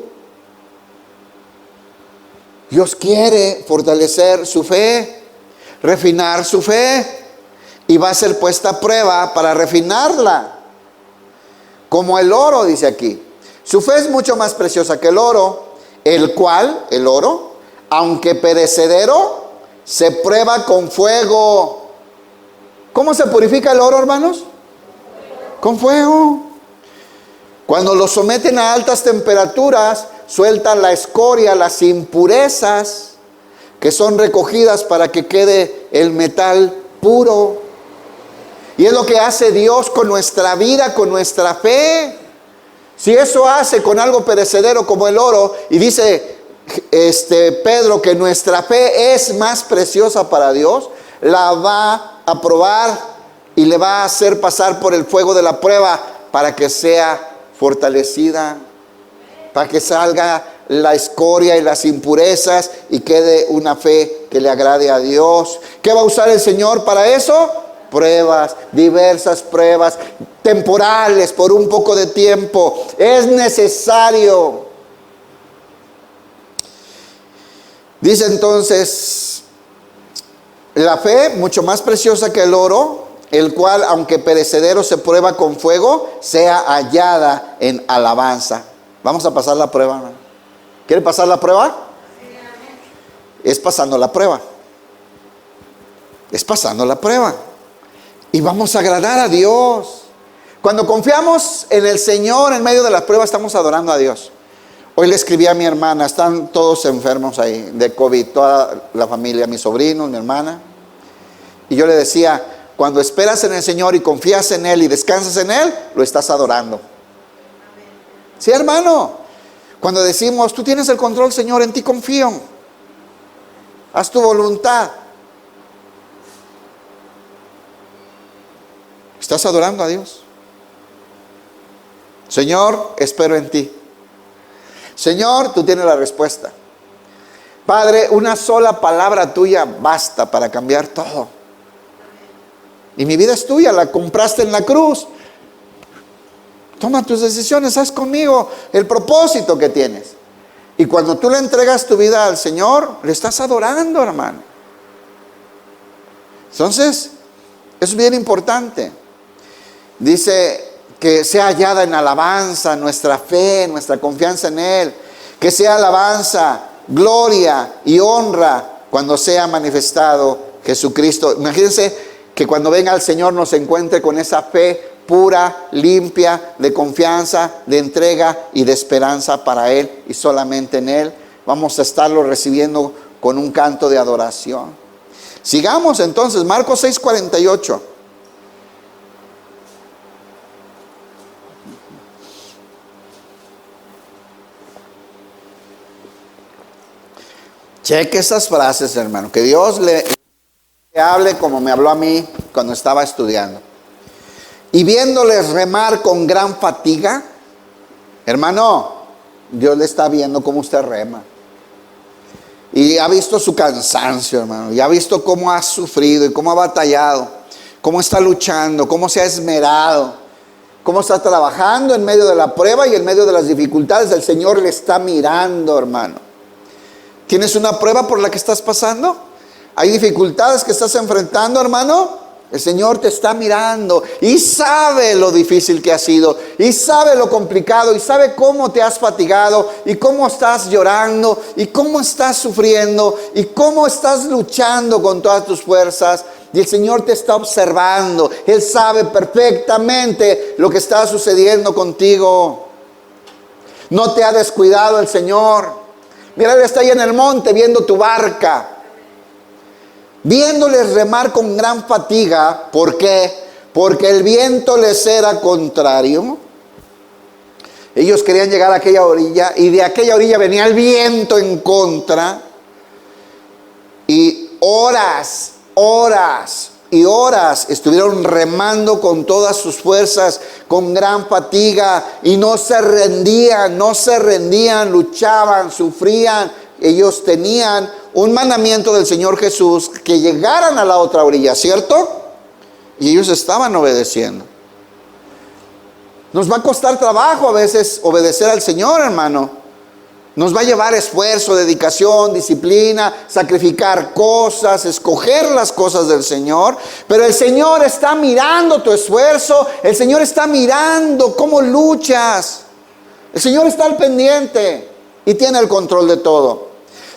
Dios quiere fortalecer su fe, refinar su fe, y va a ser puesta a prueba para refinarla. Como el oro, dice aquí. Su fe es mucho más preciosa que el oro, el cual, el oro, aunque perecedero, se prueba con fuego. ¿Cómo se purifica el oro, hermanos? Con fuego. Cuando lo someten a altas temperaturas, sueltan la escoria, las impurezas, que son recogidas para que quede el metal puro. Y es lo que hace Dios con nuestra vida, con nuestra fe. Si eso hace con algo perecedero como el oro, y dice Pedro que nuestra fe es más preciosa para Dios, la va a probar y le va a hacer pasar por el fuego de la prueba para que sea fortalecida, para que salga la escoria y las impurezas y quede una fe que le agrade a Dios. ¿Qué va a usar el Señor para eso? Pruebas, diversas pruebas, temporales, por un poco de tiempo. Es necesario. Dice entonces, la fe, mucho más preciosa que el oro, el cual, aunque perecedero, se prueba con fuego, sea hallada en alabanza. Vamos a pasar la prueba, ¿no? ¿Quiere pasar la prueba? Es pasando la prueba. Es pasando la prueba. Y vamos a agradar a Dios. Cuando confiamos en el Señor en medio de las pruebas, estamos adorando a Dios. Hoy le escribí a mi hermana, están todos enfermos ahí de COVID, toda la familia, mis sobrinos, mi hermana. Y yo le decía, cuando esperas en el Señor y confías en Él y descansas en Él, lo estás adorando. Sí, hermano. Cuando decimos, tú tienes el control, Señor, en ti confío. Haz tu voluntad. Estás adorando a Dios. Señor, espero en ti. Señor, tú tienes la respuesta. Padre, una sola palabra tuya basta para cambiar todo. Y mi vida es tuya, la compraste en la cruz. Toma tus decisiones, haz conmigo el propósito que tienes. Y cuando tú le entregas tu vida al Señor, le estás adorando, hermano. Entonces, es bien importante. Dice que sea hallada en alabanza nuestra fe, nuestra confianza en Él. Que sea alabanza, gloria y honra cuando sea manifestado Jesucristo. Imagínense que cuando venga el Señor nos encuentre con esa fe pura, limpia, de confianza, de entrega y de esperanza para Él y solamente en Él. Vamos a estarlo recibiendo con un canto de adoración. Sigamos entonces, Marcos 6:48. Cheque esas frases, hermano. Que Dios le hable como me habló a mí cuando estaba estudiando. Y viéndoles remar con gran fatiga, hermano, Dios le está viendo cómo usted rema. Y ha visto su cansancio, hermano. Y ha visto cómo ha sufrido y cómo ha batallado. Cómo está luchando, cómo se ha esmerado. Cómo está trabajando en medio de la prueba y en medio de las dificultades. El Señor le está mirando, hermano. ¿Tienes una prueba por la que estás pasando? ¿Hay dificultades que estás enfrentando, hermano? El Señor te está mirando y sabe lo difícil que ha sido, y sabe lo complicado, y sabe cómo te has fatigado, y cómo estás llorando, y cómo estás sufriendo, y cómo estás luchando con todas tus fuerzas. Y el Señor te está observando. Él sabe perfectamente lo que está sucediendo contigo. No te ha descuidado el Señor. Mira, Él está ahí en el monte viendo tu barca, viéndoles remar con gran fatiga. ¿Por qué? Porque el viento les era contrario. Ellos querían llegar a aquella orilla y de aquella orilla venía el viento en contra. Y horas y horas estuvieron remando con todas sus fuerzas, con gran fatiga, y no se rendían, luchaban, sufrían. Ellos tenían un mandamiento del Señor Jesús que llegaran a la otra orilla, ¿cierto? Y ellos estaban obedeciendo. Nos va a costar trabajo a veces obedecer al Señor, hermano. Nos va a llevar esfuerzo, dedicación, disciplina, sacrificar cosas, escoger las cosas del Señor. Pero el Señor está mirando tu esfuerzo. El Señor está mirando cómo luchas. El Señor está al pendiente y tiene el control de todo.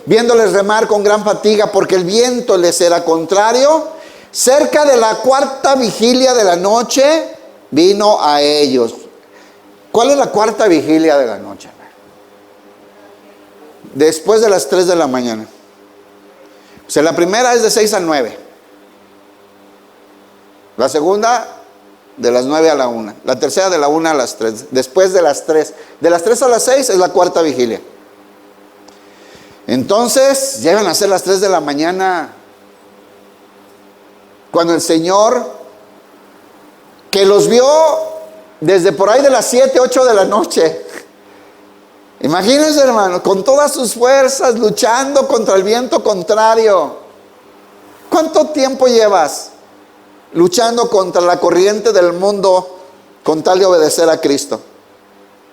Viéndoles remar con gran fatiga porque el viento les era contrario, cerca de la cuarta vigilia de la noche vino a ellos. ¿Cuál es la cuarta vigilia de la noche? Después de las 3 de la mañana. O sea, la primera es de 6 a 9. La segunda de las 9 a la 1. La tercera de la 1 a las 3. Después de las 3. De las 3 a las 6 es la cuarta vigilia. Entonces, llegan a ser las 3 de la mañana. Cuando el Señor, que los vio desde por ahí de las 7, 8 de la noche. Imagínense, hermano, con todas sus fuerzas luchando contra el viento contrario. ¿Cuánto tiempo llevas luchando contra la corriente del mundo con tal de obedecer a Cristo?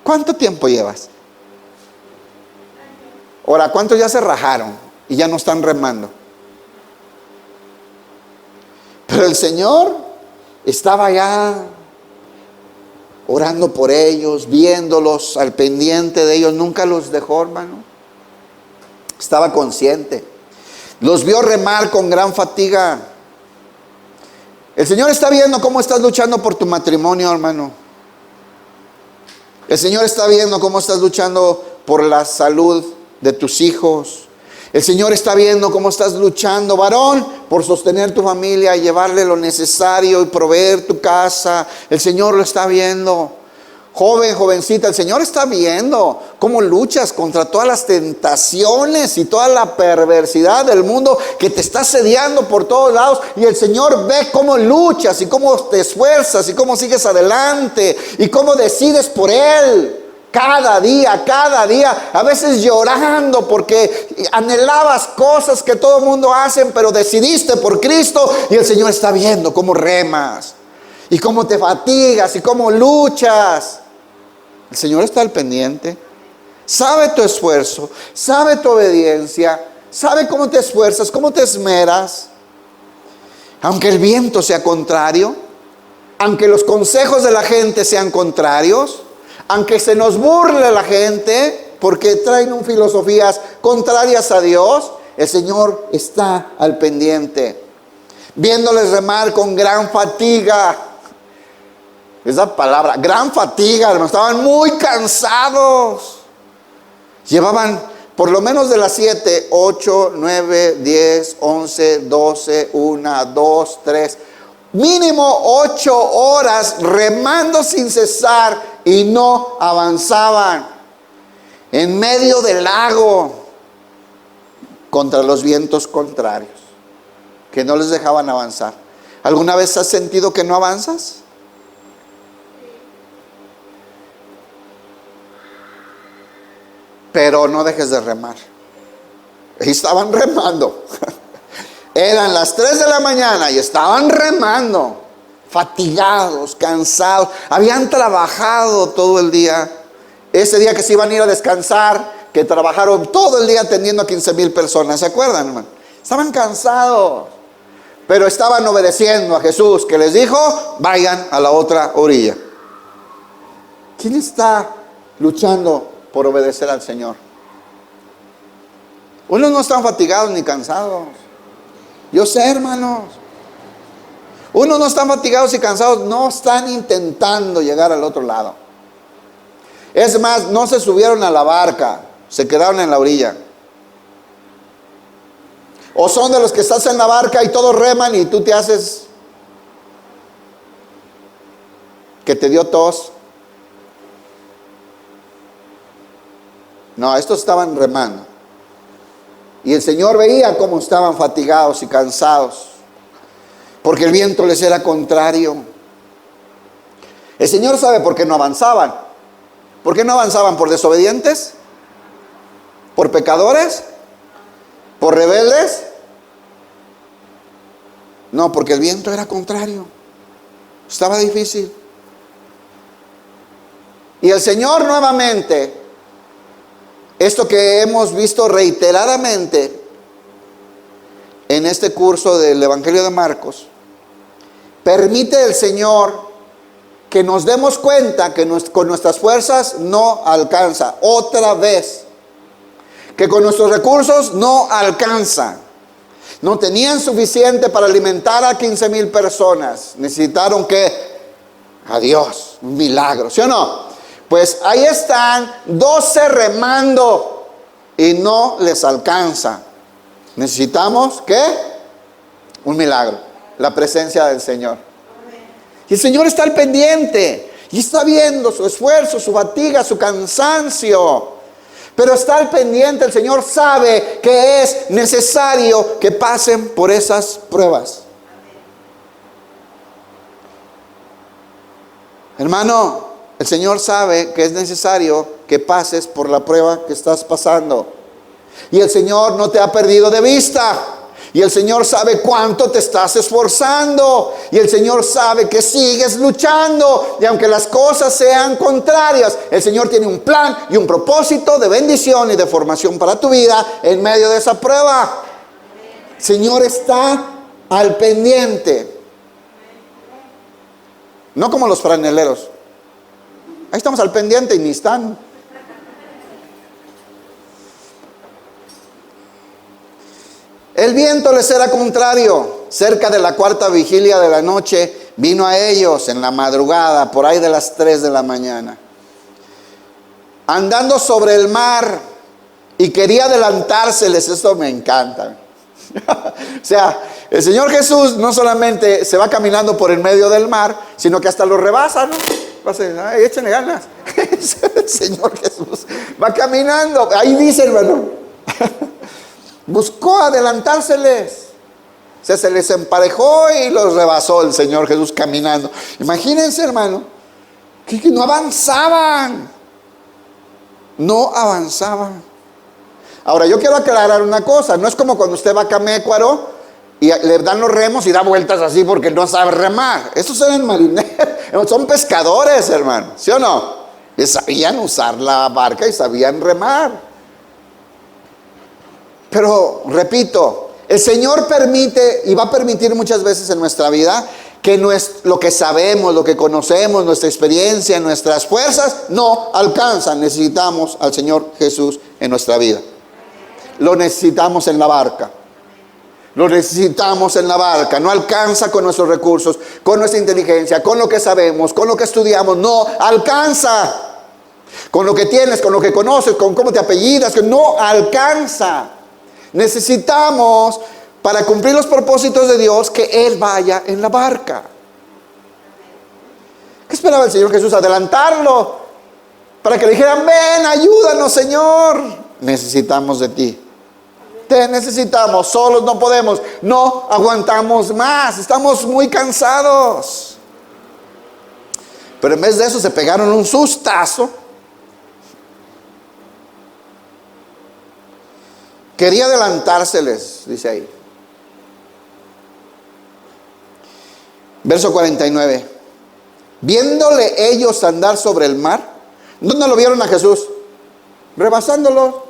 ¿Cuánto tiempo llevas? Ahora, ¿cuántos ya se rajaron y ya no están remando? Pero el Señor estaba allá orando por ellos, viéndolos, al pendiente de ellos. Nunca los dejó, hermano. Estaba consciente. Los vio remar con gran fatiga. El Señor está viendo cómo estás luchando por tu matrimonio, hermano. El Señor está viendo cómo estás luchando por la salud de tus hijos. El Señor está viendo cómo estás luchando, varón, por sostener tu familia y llevarle lo necesario y proveer tu casa. El Señor lo está viendo. Joven, jovencita, el Señor está viendo cómo luchas contra todas las tentaciones y toda la perversidad del mundo que te está asediando por todos lados. Y el Señor ve cómo luchas y cómo te esfuerzas y cómo sigues adelante y cómo decides por Él. Cada día, a veces llorando porque anhelabas cosas que todo el mundo hace, pero decidiste por Cristo y el Señor está viendo cómo remas y cómo te fatigas y cómo luchas. El Señor está al pendiente, sabe tu esfuerzo, sabe tu obediencia, sabe cómo te esfuerzas, cómo te esmeras. Aunque el viento sea contrario, aunque los consejos de la gente sean contrarios, aunque se nos burle la gente porque traen filosofías contrarias a Dios, el Señor está al pendiente, viéndoles remar con gran fatiga. Esa palabra, gran fatiga, hermano, estaban muy cansados. Llevaban por lo menos de las 7, 8, 9, 10, 11, 12, 1, 2, 3, mínimo 8 horas remando sin cesar. Y no avanzaban en medio del lago contra los vientos contrarios que no les dejaban avanzar. ¿Alguna vez has sentido que no avanzas? Pero no dejes de remar. Y estaban remando. Eran las 3 de la mañana y estaban remando. Fatigados, cansados, habían trabajado todo el día. Ese día que se iban a ir a descansar, que trabajaron todo el día atendiendo a 15,000 personas, ¿se acuerdan, hermano? Estaban cansados, pero estaban obedeciendo a Jesús, que les dijo, vayan a la otra orilla. ¿Quién está luchando por obedecer al Señor? Unos no están fatigados ni cansados. Yo sé, hermanos. Unos no están fatigados y cansados, no están intentando llegar al otro lado. Es más, no se subieron a la barca, se quedaron en la orilla. O son de los que estás en la barca y todos reman y tú te haces que te dio tos. No, estos estaban remando. Y el Señor veía cómo estaban fatigados y cansados, porque el viento les era contrario. El Señor sabe por qué no avanzaban. ¿Por qué no avanzaban? ¿Por desobedientes? ¿Por pecadores? ¿Por rebeldes? No, porque el viento era contrario. Estaba difícil. Y el Señor nuevamente, esto que hemos visto reiteradamente en este curso del Evangelio de Marcos, permite el Señor que nos demos cuenta que con nuestras fuerzas no alcanza. Otra vez, que con nuestros recursos no alcanza. No tenían suficiente para alimentar a 15,000 personas. Necesitaron que a Dios, un milagro, ¿sí o no? Pues ahí están 12 remando y no les alcanza. Necesitamos ¿qué? Un milagro, la presencia del Señor. Y el Señor está al pendiente y está viendo su esfuerzo, su fatiga, su cansancio. Pero está al pendiente. El Señor sabe que es necesario que pasen por esas pruebas. Hermano, el Señor sabe que es necesario que pases por la prueba que estás pasando. Y el Señor no te ha perdido de vista. Y el Señor sabe cuánto te estás esforzando. Y el Señor sabe que sigues luchando. Y aunque las cosas sean contrarias, el Señor tiene un plan y un propósito de bendición y de formación para tu vida en medio de esa prueba. El Señor está al pendiente. No como los franeleros. Ahí estamos al pendiente y ni están. El viento les era contrario. Cerca de la cuarta vigilia de la noche, vino a ellos en la madrugada, por ahí de las 3 de la mañana, andando sobre el mar, y quería adelantárseles. Esto me encanta. O sea, el Señor Jesús no solamente se va caminando por el medio del mar, sino que hasta lo rebasa, ¿no? Va a decir, ay, échenle ganas. El Señor Jesús va caminando. Ahí dice, hermano, buscó adelantárseles. O sea, se les emparejó y los rebasó el Señor Jesús caminando. Imagínense, hermano, que no avanzaban. No avanzaban. Ahora, yo quiero aclarar una cosa. No es como cuando usted va a Camécuaro y le dan los remos y da vueltas así porque no sabe remar. Esos eran marineros, son pescadores, hermano, ¿sí o no? Y sabían usar la barca y sabían remar. Pero, repito, el Señor permite y va a permitir muchas veces en nuestra vida que lo que sabemos, lo que conocemos, nuestra experiencia, nuestras fuerzas no alcanzan. Necesitamos al Señor Jesús en nuestra vida. Lo necesitamos en la barca. Lo necesitamos en la barca. No alcanza con nuestros recursos, con nuestra inteligencia, con lo que sabemos, con lo que estudiamos. No alcanza. Con lo que tienes, con lo que conoces, con cómo te apellidas, que no alcanza. Necesitamos, para cumplir los propósitos de Dios, que Él vaya en la barca. ¿Qué esperaba el Señor Jesús? Adelantarlo para que le dijeran: ven, ayúdanos, Señor. Necesitamos de ti. Te necesitamos, solos no podemos, no aguantamos más, estamos muy cansados. Pero en vez de eso se pegaron un sustazo. Quería adelantárseles, dice ahí. Verso 49. Viéndole ellos andar sobre el mar. ¿Dónde lo vieron a Jesús? Rebasándolo.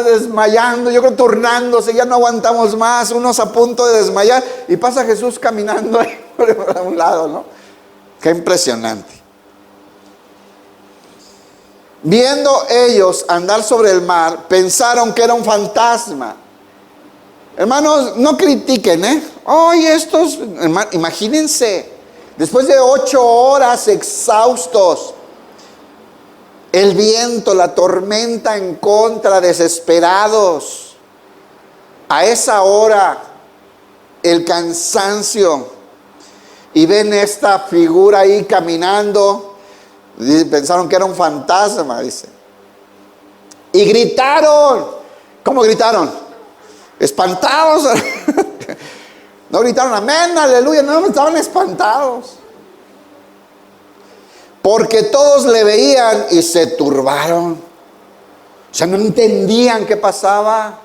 Desmayando, yo creo, turnándose, ya no aguantamos más, unos a punto de desmayar, y pasa Jesús caminando ahí por un lado, ¿no? Qué impresionante. Viendo ellos andar sobre el mar, pensaron que era un fantasma. Hermanos, no critiquen, Oye, estos, hermanos, imagínense, después de 8 horas exhaustos, el viento, la tormenta en contra, desesperados. A esa hora, el cansancio. Y ven esta figura ahí caminando. Y pensaron que era un fantasma, dice. Y gritaron. ¿Cómo gritaron? Espantados. No gritaron amén, aleluya. No, estaban espantados. Porque todos le veían y se turbaron. O sea, no entendían qué pasaba.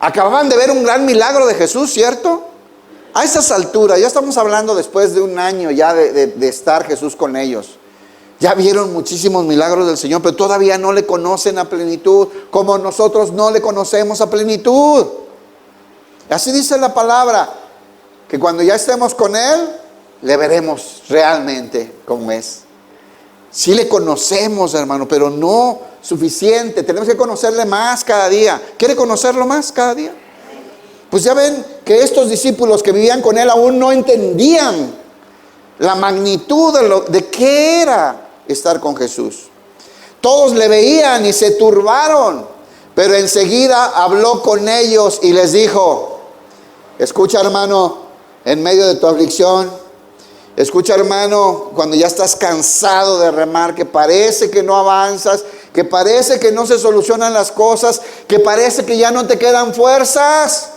Acababan de ver un gran milagro de Jesús, ¿cierto? A esas alturas, ya estamos hablando después de un año ya de estar Jesús con ellos. Ya vieron muchísimos milagros del Señor, pero todavía no le conocen a plenitud, como nosotros no le conocemos a plenitud. Así dice la palabra, que cuando ya estemos con Él, le veremos realmente como es. Sí le conocemos, hermano, pero no suficiente. Tenemos que conocerle más cada día. ¿Quiere conocerlo más cada día? Pues ya ven que estos discípulos que vivían con Él aún no entendían la magnitud de qué era estar con Jesús. Todos le veían y se turbaron, pero enseguida habló con ellos y les dijo: escucha, hermano, en medio de tu aflicción, escucha, hermano, cuando ya estás cansado de remar, que parece que no avanzas, que parece que no se solucionan las cosas, que parece que ya no te quedan fuerzas,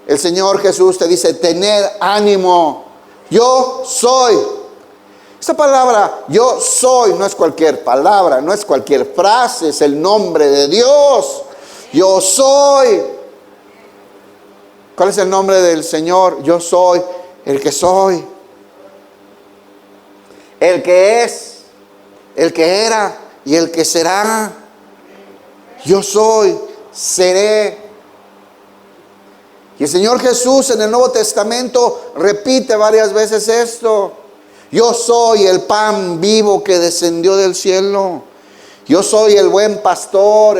el Señor Jesús te dice: tened ánimo, yo soy. Esta palabra, yo soy, no es cualquier palabra, no es cualquier frase, es el nombre de Dios. Yo soy. ¿Cuál es el nombre del Señor? Yo soy el que soy, el que es, el que era y el que será. Yo soy, seré. Y el Señor Jesús en el Nuevo Testamento repite varias veces esto: yo soy el pan vivo que descendió del cielo. Yo soy el buen pastor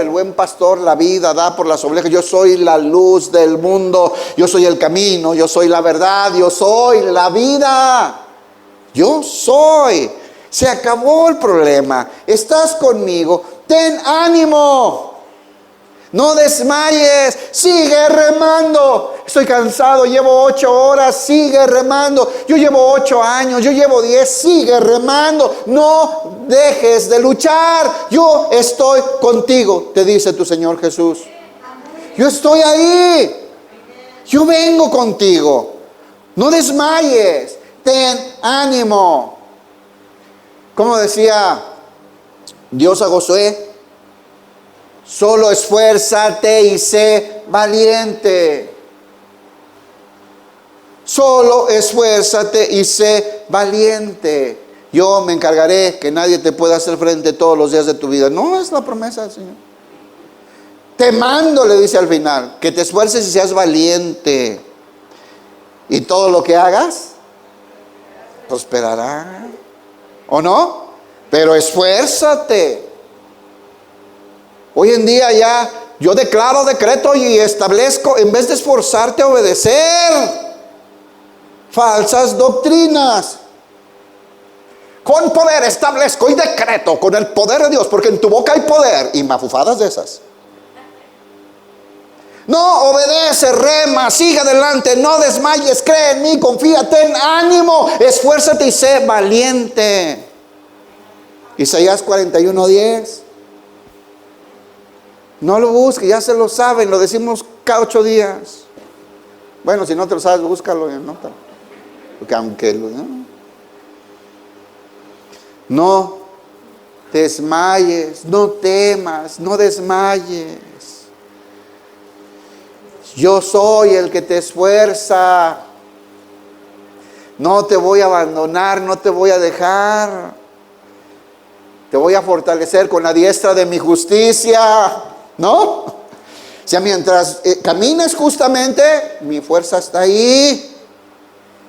la vida da por las ovejas. Yo soy la luz del mundo. Yo soy el camino, yo soy la verdad, yo soy la vida. Yo soy. Se acabó el problema. Estás conmigo. Ten ánimo. No desmayes, sigue remando. Estoy cansado, llevo 8 horas, sigue remando. Yo llevo 8 años, yo llevo 10, sigue remando. No dejes de luchar. Yo estoy contigo, te dice tu Señor Jesús. Yo estoy ahí. Yo vengo contigo. No desmayes, ten ánimo. Como decía Dios a Josué: solo esfuérzate y sé valiente. Solo esfuérzate y sé valiente. Yo me encargaré que nadie te pueda hacer frente todos los días de tu vida. No es la promesa del Señor. Te mando, le dice al final, que te esfuerces y seas valiente. Y todo lo que hagas prosperará. ¿O no? Pero esfuérzate. Hoy en día ya yo declaro, decreto y establezco, en vez de esforzarte a obedecer falsas doctrinas, con poder establezco y decreto con el poder de Dios, porque en tu boca hay poder, y mafufadas de esas. No, obedece, rema, sigue adelante, no desmayes, cree en mí, confía, ten ánimo, esfuérzate y sé valiente. Isaías 41:10. No lo busques, ya se lo saben, lo decimos cada 8 días. Bueno, si no te lo sabes, búscalo y anótalo. Porque aunque no desmayes, no temas, no desmayes. Yo soy el que te esfuerza. No te voy a abandonar, no te voy a dejar. Te voy a fortalecer con la diestra de mi justicia. ¿No? O sea, mientras camines justamente, mi fuerza está ahí.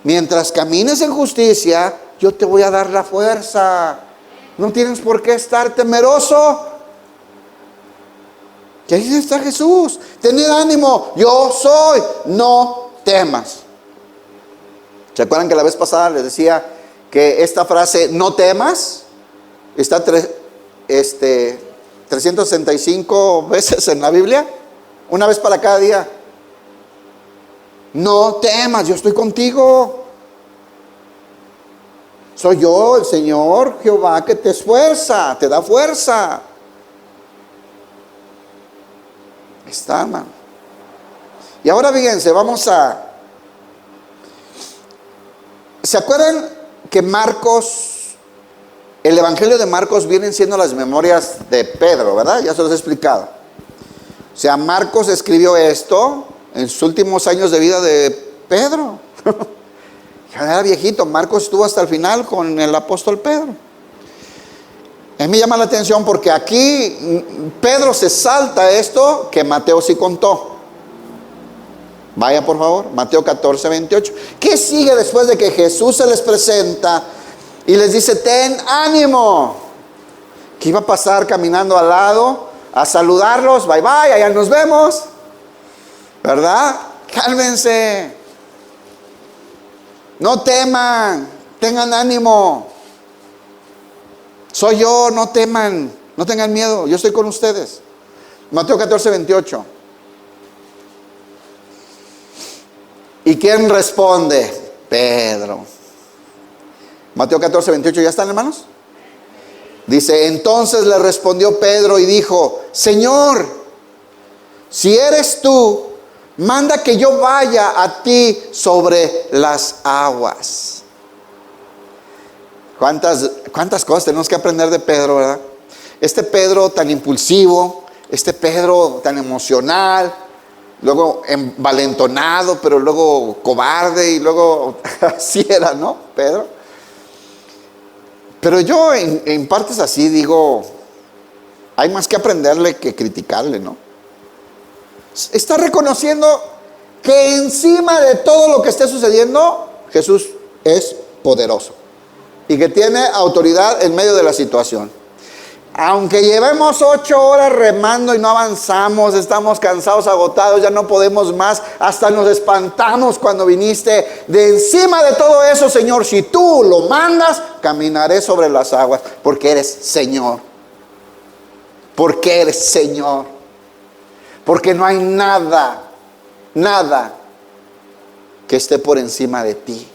Mientras camines en justicia, yo te voy a dar la fuerza. No tienes por qué estar temeroso. Que ahí está Jesús. Tened ánimo, yo soy, no temas. ¿Se acuerdan que la vez pasada les decía que esta frase, no temas, está 365 veces en la Biblia? Una vez para cada día. No temas, yo estoy contigo. Soy yo, el Señor Jehová, que te esfuerza, te da fuerza. Está, hermano. Y ahora fíjense, ¿se acuerdan que el Evangelio de Marcos vienen siendo las memorias de Pedro, ¿verdad? Ya se los he explicado. O sea, Marcos escribió esto en sus últimos años de vida de Pedro. Ya era viejito. Marcos estuvo hasta el final con el apóstol Pedro. A mí me llama la atención porque aquí Pedro se salta esto que Mateo sí contó. Vaya por favor, Mateo 14, 28. ¿Qué sigue después de que Jesús se les presenta y les dice, ten ánimo? Que iba a pasar caminando al lado a saludarlos, bye bye, allá nos vemos, ¿verdad? Cálmense, no teman, tengan ánimo. Soy yo, no teman, no tengan miedo, yo estoy con ustedes. Mateo 14, 28. ¿Y quién responde? Pedro. Mateo 14, 28, ¿ya están, hermanos? Dice, entonces le respondió Pedro y dijo, Señor, si eres tú, manda que yo vaya a ti sobre las aguas. ¿Cuántas cosas tenemos que aprender de Pedro, verdad? Este Pedro tan impulsivo, este Pedro tan emocional, luego envalentonado, pero luego cobarde y luego así era, ¿no? Pedro. Pero yo en partes así digo, hay más que aprenderle que criticarle, ¿no? Está reconociendo que encima de todo lo que esté sucediendo, Jesús es poderoso y que tiene autoridad en medio de la situación. Aunque llevemos 8 horas remando y no avanzamos, estamos cansados, agotados, ya no podemos más, hasta nos espantamos cuando viniste. De encima de todo eso, Señor, si tú lo mandas, caminaré sobre las aguas, porque eres Señor. Porque eres Señor. Porque no hay nada que esté por encima de ti.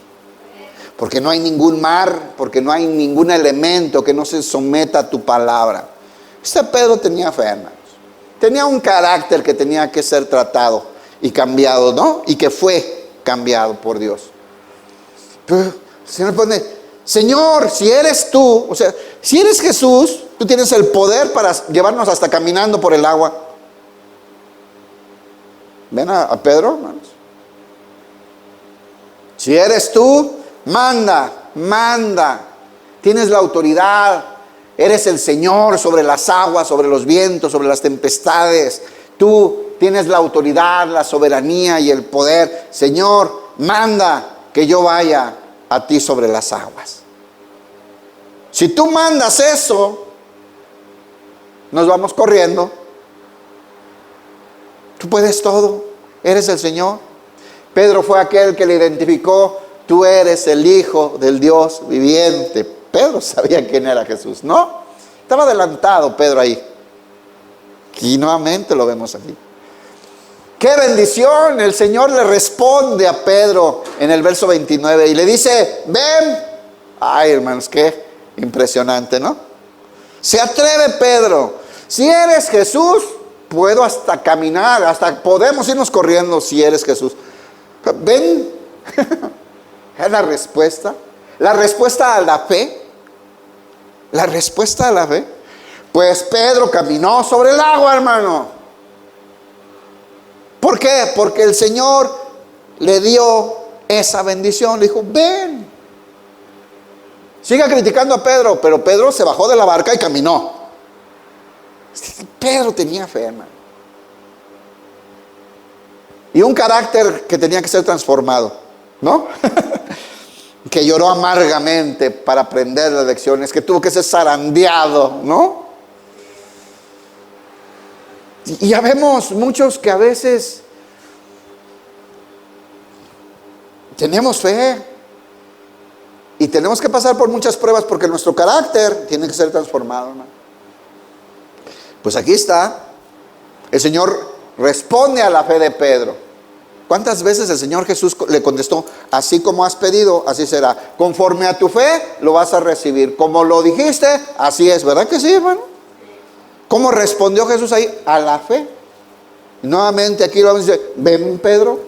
Porque no hay ningún mar, porque no hay ningún elemento que no se someta a tu palabra. Este Pedro tenía fe, hermanos. Tenía un carácter que tenía que ser tratado y cambiado, ¿no? Y que fue cambiado por Dios. Pero el Señor pone, Señor, si eres tú, o sea, si eres Jesús, tú tienes el poder para llevarnos hasta caminando por el agua. Ven a Pedro, hermanos. Si eres tú, manda, tienes la autoridad, eres el Señor sobre las aguas, sobre los vientos, sobre las tempestades. Tú tienes la autoridad, la soberanía y el poder. Señor, manda que yo vaya a ti sobre las aguas. Si tú mandas eso, nos vamos corriendo. Tú puedes todo, eres el Señor. Pedro fue aquel que le identificó, tú eres el Hijo del Dios viviente. Pedro sabía quién era Jesús, ¿no? Estaba adelantado Pedro ahí. Y nuevamente lo vemos aquí. ¡Qué bendición! El Señor le responde a Pedro en el verso 29 y le dice, ven. Ay, hermanos, qué impresionante, ¿no? Se atreve Pedro. Si eres Jesús, puedo hasta caminar, hasta podemos irnos corriendo si eres Jesús. Ven. Es la respuesta a la fe. La respuesta a la fe. Pues Pedro caminó sobre el agua, hermano. ¿Por qué? Porque el Señor le dio esa bendición. Le dijo, ven. Siga criticando a Pedro, pero Pedro se bajó de la barca y caminó. Pedro tenía fe, hermano. Y un carácter que tenía que ser transformado, ¿no? Que lloró amargamente para aprender las lecciones, que tuvo que ser zarandeado, ¿no? Y ya vemos muchos que a veces tenemos fe y tenemos que pasar por muchas pruebas porque nuestro carácter tiene que ser transformado, hermano. Pues aquí está. El Señor responde a la fe de Pedro. ¿Cuántas veces el Señor Jesús le contestó? Así como has pedido, así será. Conforme a tu fe, lo vas a recibir. Como lo dijiste, así es. ¿Verdad que sí, hermano? ¿Cómo respondió Jesús ahí? A la fe. Y nuevamente aquí lo vamos a decir, ven Pedro.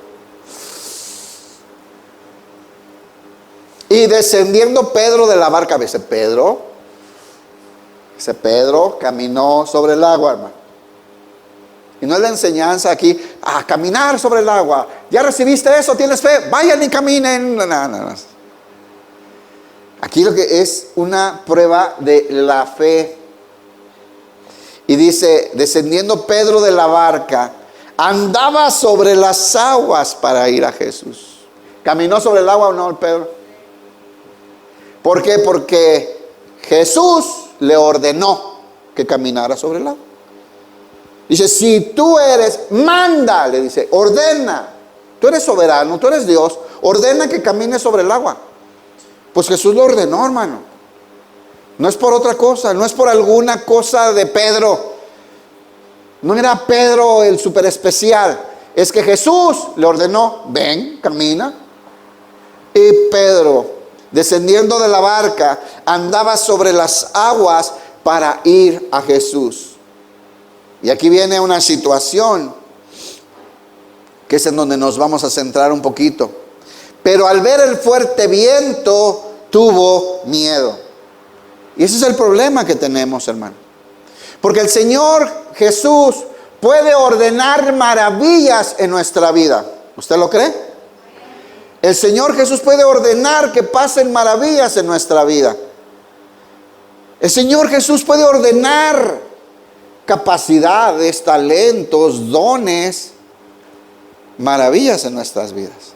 Y descendiendo Pedro de la barca, ese Pedro caminó sobre el agua, hermano. Y no es la enseñanza aquí, a caminar sobre el agua. ¿Ya recibiste eso? ¿Tienes fe? Vayan y caminen. No. Aquí lo que es una prueba de la fe. Y dice, descendiendo Pedro de la barca, andaba sobre las aguas para ir a Jesús. ¿Caminó sobre el agua o no el Pedro? ¿Por qué? Porque Jesús le ordenó que caminara sobre el agua. Dice, si tú eres, manda, le dice, ordena. Tú eres soberano, tú eres Dios, ordena que camine sobre el agua. Pues Jesús lo ordenó, hermano. No es por otra cosa, no es por alguna cosa de Pedro. No era Pedro el super especial. Es que Jesús le ordenó, ven, camina. Y Pedro, descendiendo de la barca, andaba sobre las aguas para ir a Jesús. Y aquí viene una situación que es en donde nos vamos a centrar un poquito. Pero al ver el fuerte viento, tuvo miedo. Y ese es el problema que tenemos, hermano. Porque el Señor Jesús puede ordenar maravillas en nuestra vida. ¿Usted lo cree? El Señor Jesús puede ordenar que pasen maravillas en nuestra vida. El Señor Jesús puede ordenar capacidades, talentos, dones, maravillas en nuestras vidas.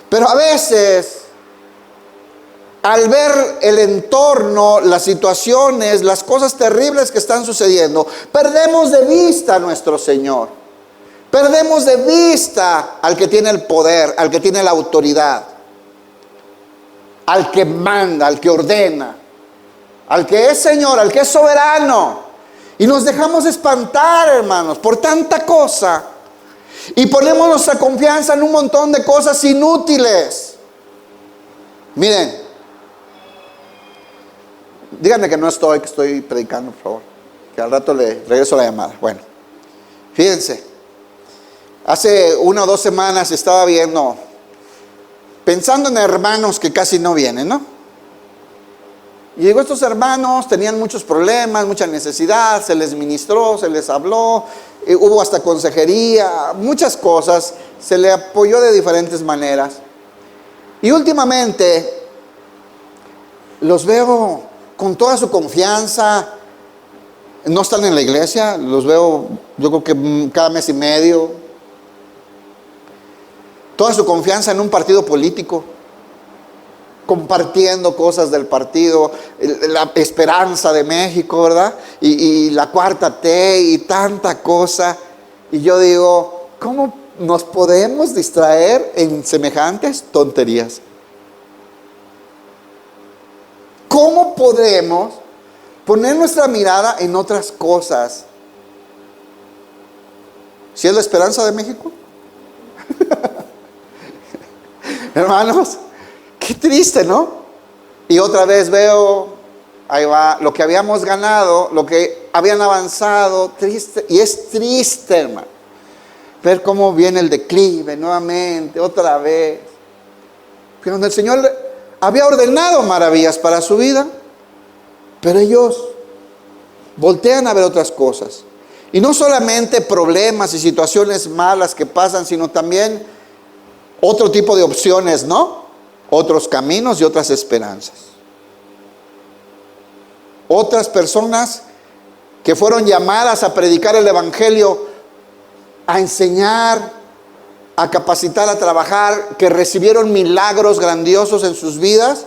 Pero a veces, al ver el entorno, las situaciones, las cosas terribles que están sucediendo, perdemos de vista a nuestro Señor. Perdemos de vista al que tiene el poder, al que tiene la autoridad, al que manda, al que ordena, al que es Señor, al que es soberano. Y nos dejamos espantar, hermanos, por tanta cosa. Y ponemos nuestra confianza en un montón de cosas inútiles. Miren, díganme que no estoy, que estoy predicando, por favor. Que al rato le regreso la llamada. Bueno, fíjense. Hace 1 o 2 semanas estaba viendo, pensando en hermanos que casi no vienen, ¿no? Y digo, estos hermanos tenían muchos problemas, mucha necesidad, se les ministró, se les habló, hubo hasta consejería, muchas cosas, se le apoyó de diferentes maneras. Y últimamente los veo con toda su confianza, no están en la iglesia, los veo yo creo que cada mes y medio, toda su confianza en un partido político, compartiendo cosas del partido, la esperanza de México, ¿verdad? Y la cuarta T y tanta cosa. Y yo digo, ¿cómo nos podemos distraer en semejantes tonterías? ¿Cómo podemos poner nuestra mirada en otras cosas? ¿Si es la esperanza de México? Hermanos, qué triste, ¿no? Y otra vez veo, ahí va, lo que habíamos ganado, lo que habían avanzado, triste. Y es triste, hermano, ver cómo viene el declive nuevamente, otra vez. Pero donde el Señor había ordenado maravillas para su vida, pero ellos voltean a ver otras cosas. Y no solamente problemas y situaciones malas que pasan, sino también otro tipo de opciones, ¿no? Otros caminos y otras esperanzas. Otras personas que fueron llamadas a predicar el evangelio, a enseñar, a capacitar, a trabajar, que recibieron milagros grandiosos en sus vidas,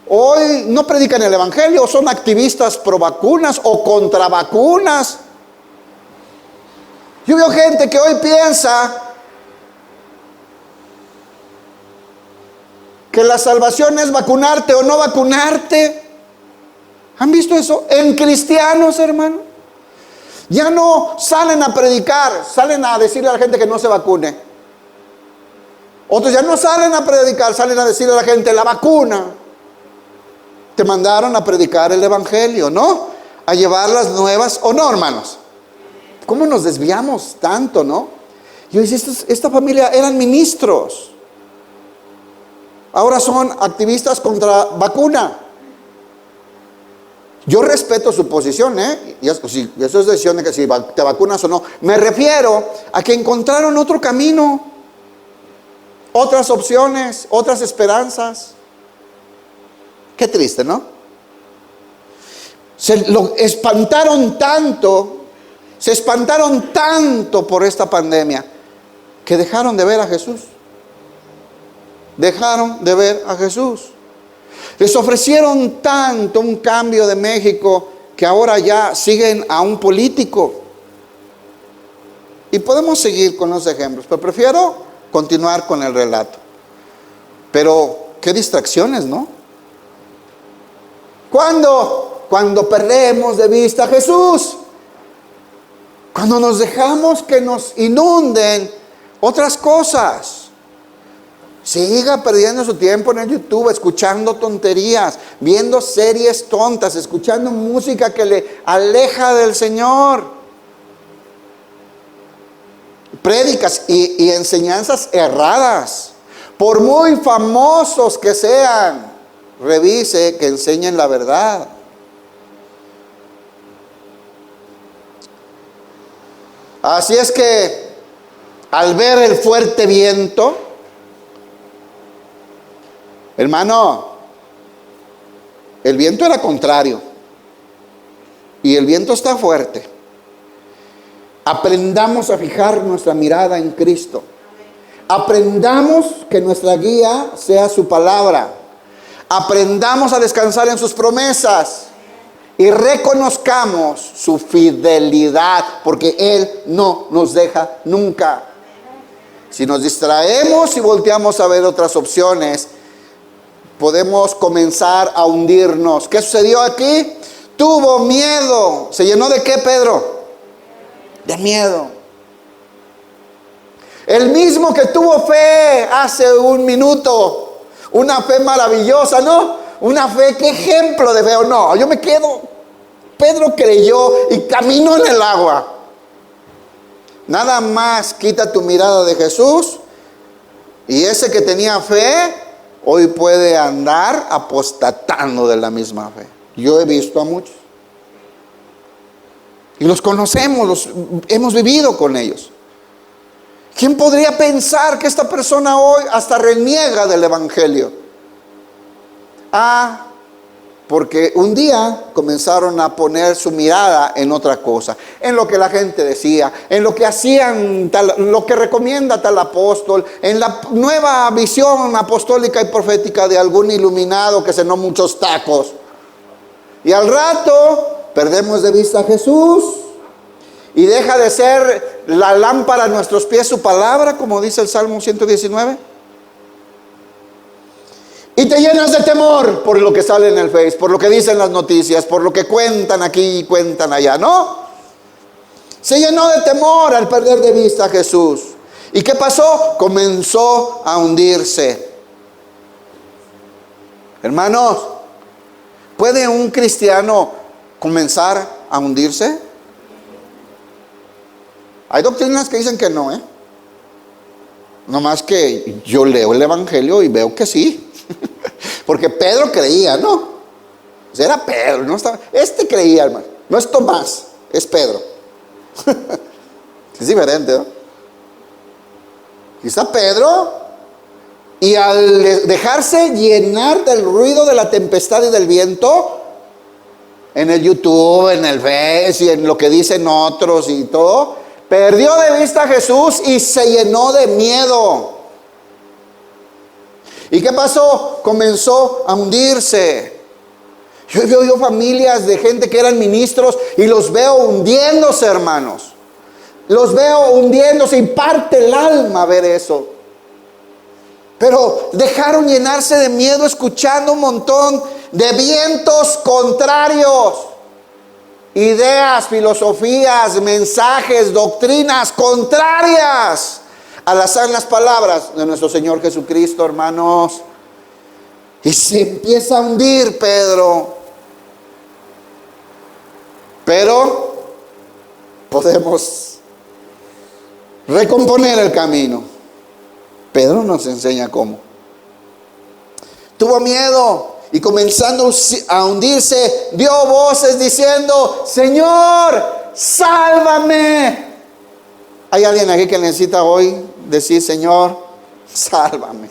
hoy no predican el evangelio, son activistas pro vacunas o contra vacunas. Yo veo gente que hoy piensa que la salvación es vacunarte o no vacunarte. ¿Han visto eso? En cristianos, hermano. Ya no salen a predicar, salen a decirle a la gente que no se vacune. Otros ya no salen a predicar, salen a decirle a la gente, la vacuna. Te mandaron a predicar el evangelio, ¿no? A llevar las nuevas, ¿o no, hermanos? ¿Cómo nos desviamos tanto, no? Yo decía, esta familia eran ministros. Ahora son activistas contra vacuna. Yo respeto su posición, y eso es decisión de que si te vacunas o no. Me refiero a que encontraron otro camino, otras opciones, otras esperanzas. Qué triste, ¿no? Se espantaron tanto por esta pandemia, que dejaron de ver a Jesús. Dejaron de ver a Jesús. Les ofrecieron tanto un cambio de México, que ahora ya siguen a un político. Y podemos seguir con los ejemplos, pero prefiero continuar con el relato. Pero qué distracciones, ¿no? Cuando perdemos de vista a Jesús, cuando nos dejamos que nos inunden otras cosas. Siga perdiendo su tiempo en el YouTube, escuchando tonterías, viendo series tontas, escuchando música que le aleja del Señor. Prédicas y enseñanzas erradas, por muy famosos que sean, revise que enseñen la verdad. Así es que, al ver el fuerte viento, hermano, el viento era contrario, y el viento está fuerte. Aprendamos a fijar nuestra mirada en Cristo. Aprendamos que nuestra guía sea su palabra. Aprendamos a descansar en sus promesas. Y reconozcamos su fidelidad, porque Él no nos deja nunca. Si nos distraemos y volteamos a ver otras opciones, podemos comenzar a hundirnos. ¿Qué sucedió aquí? Tuvo miedo. ¿Se llenó de qué, Pedro? De miedo. El mismo que tuvo fe hace un minuto, una fe maravillosa, ¿no? Una fe, qué ejemplo de fe. No, yo me quedo. Pedro creyó y caminó en el agua. Nada más quita tu mirada de Jesús, y ese que tenía fe hoy puede andar apostatando de la misma fe. Yo he visto a muchos y los conocemos, los hemos vivido con ellos. ¿Quién podría pensar que esta persona hoy hasta reniega del evangelio? Porque un día comenzaron a poner su mirada en otra cosa, en lo que la gente decía, en lo que hacían, lo que recomienda tal apóstol, en la nueva visión apostólica y profética de algún iluminado que cenó muchos tacos. Y al rato perdemos de vista a Jesús, y deja de ser la lámpara a nuestros pies su palabra, como dice el Salmo 119. Y te llenas de temor por lo que sale en el Face, por lo que dicen las noticias, por lo que cuentan aquí y cuentan allá, ¿no? Se llenó de temor al perder de vista a Jesús. ¿Y qué pasó? Comenzó a hundirse. Hermanos, ¿puede un cristiano comenzar a hundirse? Hay doctrinas que dicen que no, No más que yo leo el evangelio y veo que sí. Porque Pedro creía, ¿no? O sea, era Pedro, no estaba. Creía, hermano. No es Tomás, es Pedro. Es diferente, ¿no? Y está Pedro, y al dejarse llenar del ruido de la tempestad y del viento, en el YouTube, en el Face y en lo que dicen otros y todo, perdió de vista a Jesús y se llenó de miedo. ¿Y qué pasó? Comenzó a hundirse. Yo veo familias de gente que eran ministros y los veo hundiéndose, hermanos. Los veo hundiéndose y parte el alma ver eso. Pero dejaron llenarse de miedo escuchando un montón de vientos contrarios. Ideas, filosofías, mensajes, doctrinas contrarias a las sanas palabras de nuestro Señor Jesucristo, hermanos. Y se empieza a hundir Pedro. Pero podemos recomponer el camino. Pedro nos enseña cómo. Tuvo miedo y comenzando a hundirse, dio voces diciendo: Señor, sálvame. ¿Hay alguien aquí que necesita hoy decir: Señor, sálvame?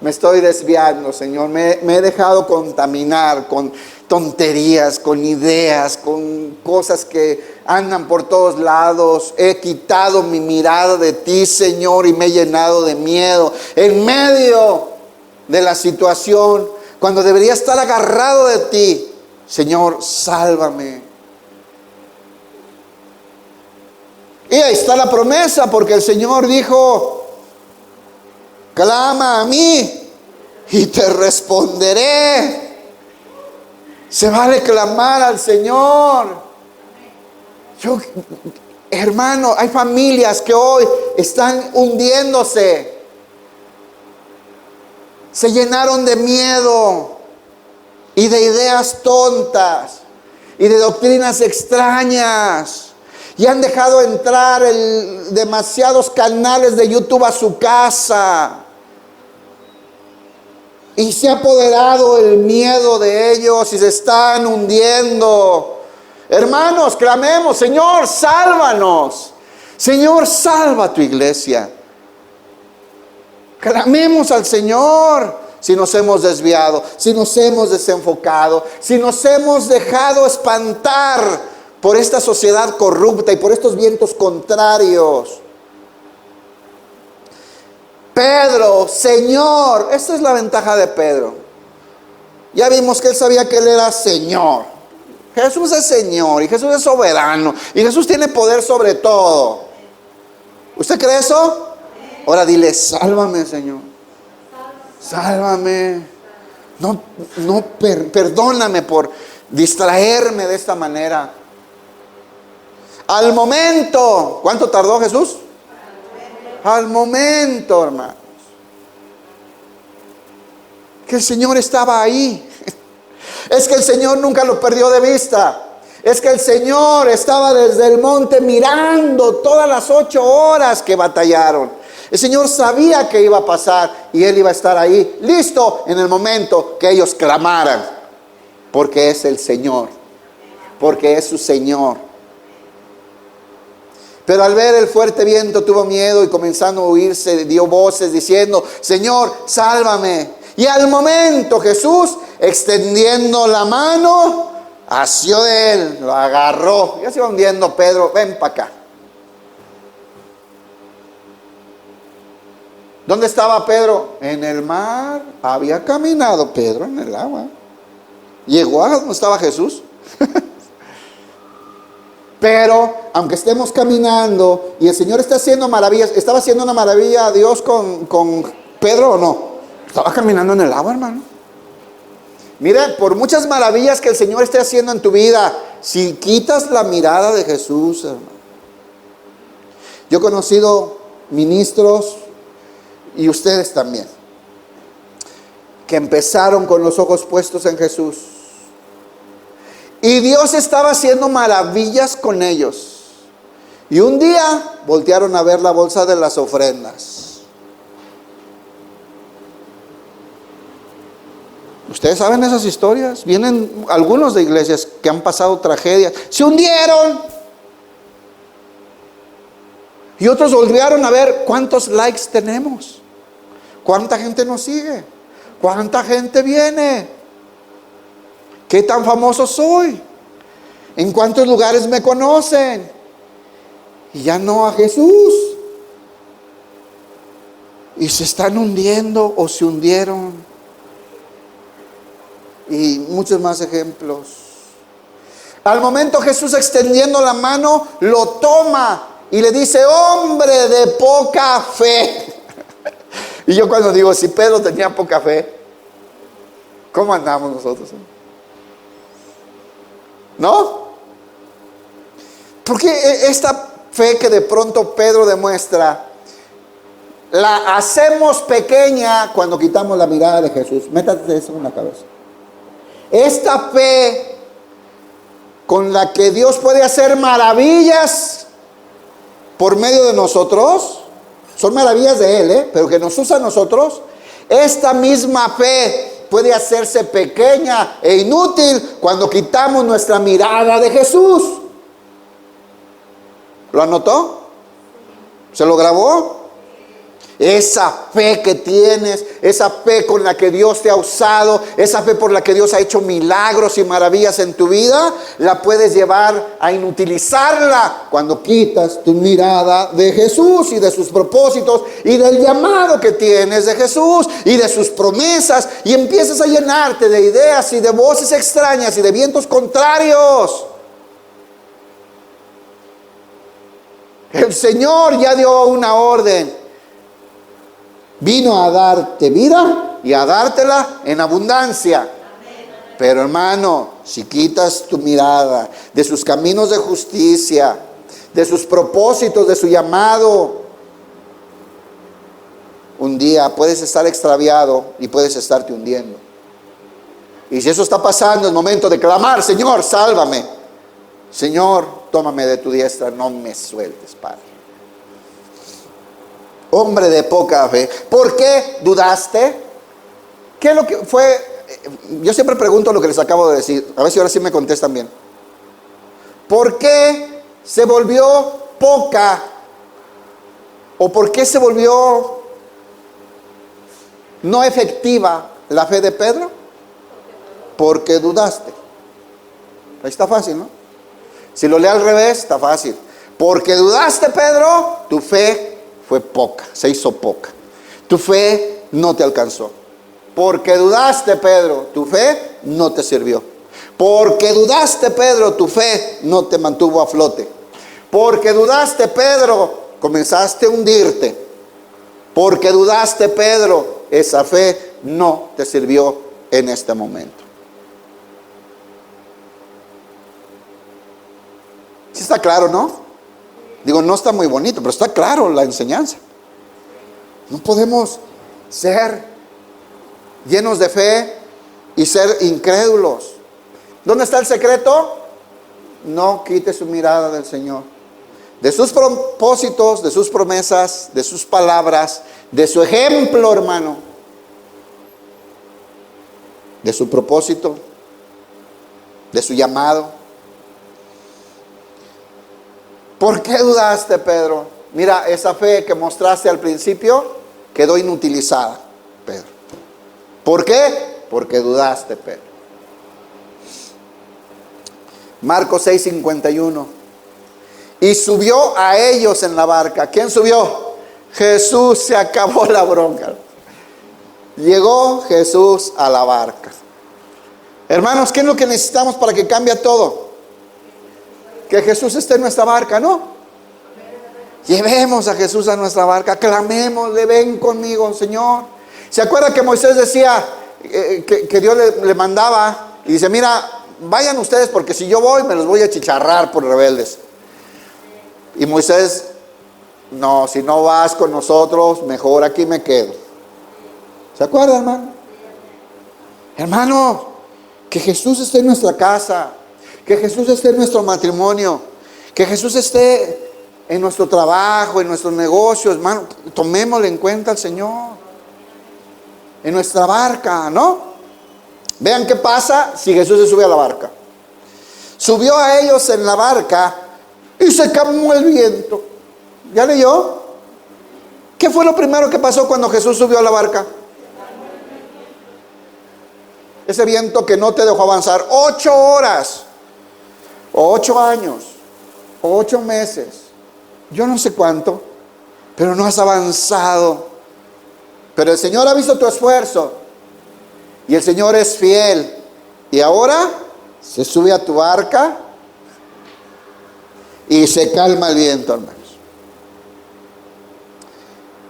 Me estoy desviando, Señor. Me he dejado contaminar con tonterías, con ideas, con cosas que andan por todos lados. He quitado mi mirada de ti, Señor, y me he llenado de miedo. En medio de la situación, cuando debería estar agarrado de ti, Señor, sálvame. Y ahí está la promesa, porque el Señor dijo: clama a mí y te responderé. Se vale clamar al Señor. Hermano, hay familias que hoy están hundiéndose. Se llenaron de miedo y de ideas tontas y de doctrinas extrañas. Y han dejado entrar demasiados canales de YouTube a su casa. Y se ha apoderado el miedo de ellos y se están hundiendo. Hermanos, clamemos: Señor, sálvanos. Señor, salva a tu iglesia. Clamemos al Señor. Si nos hemos desviado, si nos hemos desenfocado, si nos hemos dejado espantar por esta sociedad corrupta y por estos vientos contrarios. Pedro: Señor. Esta es la ventaja de Pedro. Ya vimos que él sabía que él era Señor. Jesús es Señor y Jesús es soberano y Jesús tiene poder sobre todo. ¿Usted cree eso? Ahora dile: sálvame, Señor. Sálvame. Perdóname por distraerme de esta manera. Al momento. ¿Cuánto tardó Jesús? Al momento, hermanos. Que el Señor estaba ahí. Es que el Señor nunca lo perdió de vista. Es que el Señor estaba desde el monte mirando todas las 8 horas que batallaron. El Señor sabía que iba a pasar y Él iba a estar ahí, listo en el momento que ellos clamaran. Porque es el Señor. Porque es su Señor. Pero al ver el fuerte viento tuvo miedo y comenzando a huirse dio voces diciendo: Señor, sálvame. Y al momento Jesús, extendiendo la mano, asió de él, lo agarró. Ya se iba hundiendo Pedro: ven para acá. ¿Dónde estaba Pedro? En el mar. Había caminado Pedro en el agua. Llegó a donde estaba Jesús. Pero aunque estemos caminando y el Señor está haciendo maravillas, ¿estaba haciendo una maravilla a Dios con Pedro o no? Estaba caminando en el agua, hermano. Mira, por muchas maravillas que el Señor esté haciendo en tu vida, si quitas la mirada de Jesús, hermano. Yo he conocido ministros, y ustedes también, que empezaron con los ojos puestos en Jesús. Y Dios estaba haciendo maravillas con ellos. Y un día voltearon a ver la bolsa de las ofrendas. Ustedes saben esas historias. Vienen algunos de iglesias que han pasado tragedias. Se hundieron. Y otros voltearon a ver cuántos likes tenemos. Cuánta gente nos sigue. Cuánta gente viene. ¿Qué tan famoso soy? ¿En cuántos lugares me conocen? Y ya no a Jesús. Y se están hundiendo o se hundieron. Y muchos más ejemplos. Al momento Jesús, extendiendo la mano, lo toma y le dice: hombre de poca fe. Y yo cuando digo, si Pedro tenía poca fe, ¿cómo andamos nosotros? ¿No? Porque esta fe que de pronto Pedro demuestra, la hacemos pequeña cuando quitamos la mirada de Jesús. Métate eso en la cabeza. Esta fe con la que Dios puede hacer maravillas por medio de nosotros, son maravillas de Él, pero que nos usa a nosotros. Esta misma fe puede hacerse pequeña e inútil cuando quitamos nuestra mirada de Jesús. ¿Lo anotó? ¿Se lo grabó? Esa fe que tienes, esa fe con la que Dios te ha usado, esa fe por la que Dios ha hecho milagros y maravillas en tu vida, la puedes llevar a inutilizarla cuando quitas tu mirada de Jesús y de sus propósitos y del llamado que tienes de Jesús y de sus promesas, y empiezas a llenarte de ideas y de voces extrañas y de vientos contrarios. El Señor ya dio una orden. Vino a darte vida y a dártela en abundancia. Pero hermano, si quitas tu mirada de sus caminos de justicia, de sus propósitos, de su llamado, un día puedes estar extraviado y puedes estarte hundiendo. Y si eso está pasando, es momento de clamar: Señor, sálvame. Señor, tómame de tu diestra, no me sueltes, Padre. Hombre de poca fe, ¿por qué dudaste? ¿Qué es lo que fue? Yo siempre pregunto lo que les acabo de decir, a ver si ahora sí me contestan bien. ¿Por qué se volvió poca? ¿O por qué se volvió no efectiva la fe de Pedro? Porque dudaste. Ahí está fácil, ¿no? Si lo lee al revés, está fácil. Porque dudaste, Pedro, tu fe fue poca, se hizo poca. Tu fe no te alcanzó. Porque dudaste, Pedro, tu fe no te sirvió. Porque dudaste, Pedro, tu fe no te mantuvo a flote. Porque dudaste, Pedro, comenzaste a hundirte. Porque dudaste, Pedro, esa fe no te sirvió en este momento. ¿Sí está claro, no? Digo, no está muy bonito, pero está claro la enseñanza. No podemos ser llenos de fe y ser incrédulos. ¿Dónde está el secreto? No quite su mirada del Señor, de sus propósitos, de sus promesas, de sus palabras, de su ejemplo, hermano, de su propósito, de su llamado. ¿Por qué dudaste, Pedro? Mira, esa fe que mostraste al principio quedó inutilizada, Pedro. ¿Por qué? Porque dudaste, Pedro. Marcos 6:51. Y subió a ellos en la barca. ¿Quién subió? Jesús. Se acabó la bronca. Llegó Jesús a la barca. Hermanos, ¿qué es lo que necesitamos para que cambie todo? Que Jesús esté en nuestra barca, ¿no? Llevemos a Jesús a nuestra barca, clamémosle: ven conmigo, Señor. ¿Se acuerda que Moisés decía que Dios le mandaba? Y dice: mira, vayan ustedes, porque si yo voy me los voy a chicharrar por rebeldes. Y Moisés: no, si no vas con nosotros, mejor aquí me quedo. ¿Se acuerda, hermano? Hermano, que Jesús esté en nuestra casa, que Jesús esté en nuestro matrimonio, que Jesús esté en nuestro trabajo, en nuestros negocios, hermano. Tomémosle en cuenta al Señor en nuestra barca, ¿no? Vean qué pasa si Jesús se sube a la barca. Subió a ellos en la barca y se calmó el viento. ¿Ya leyó? ¿Qué fue lo primero que pasó cuando Jesús subió a la barca? Ese viento que no te dejó avanzar 8 horas, o 8 años, o 8 meses, yo no sé cuánto, pero no has avanzado. Pero el Señor ha visto tu esfuerzo y el Señor es fiel. Y ahora se sube a tu barca y se calma el viento, hermanos.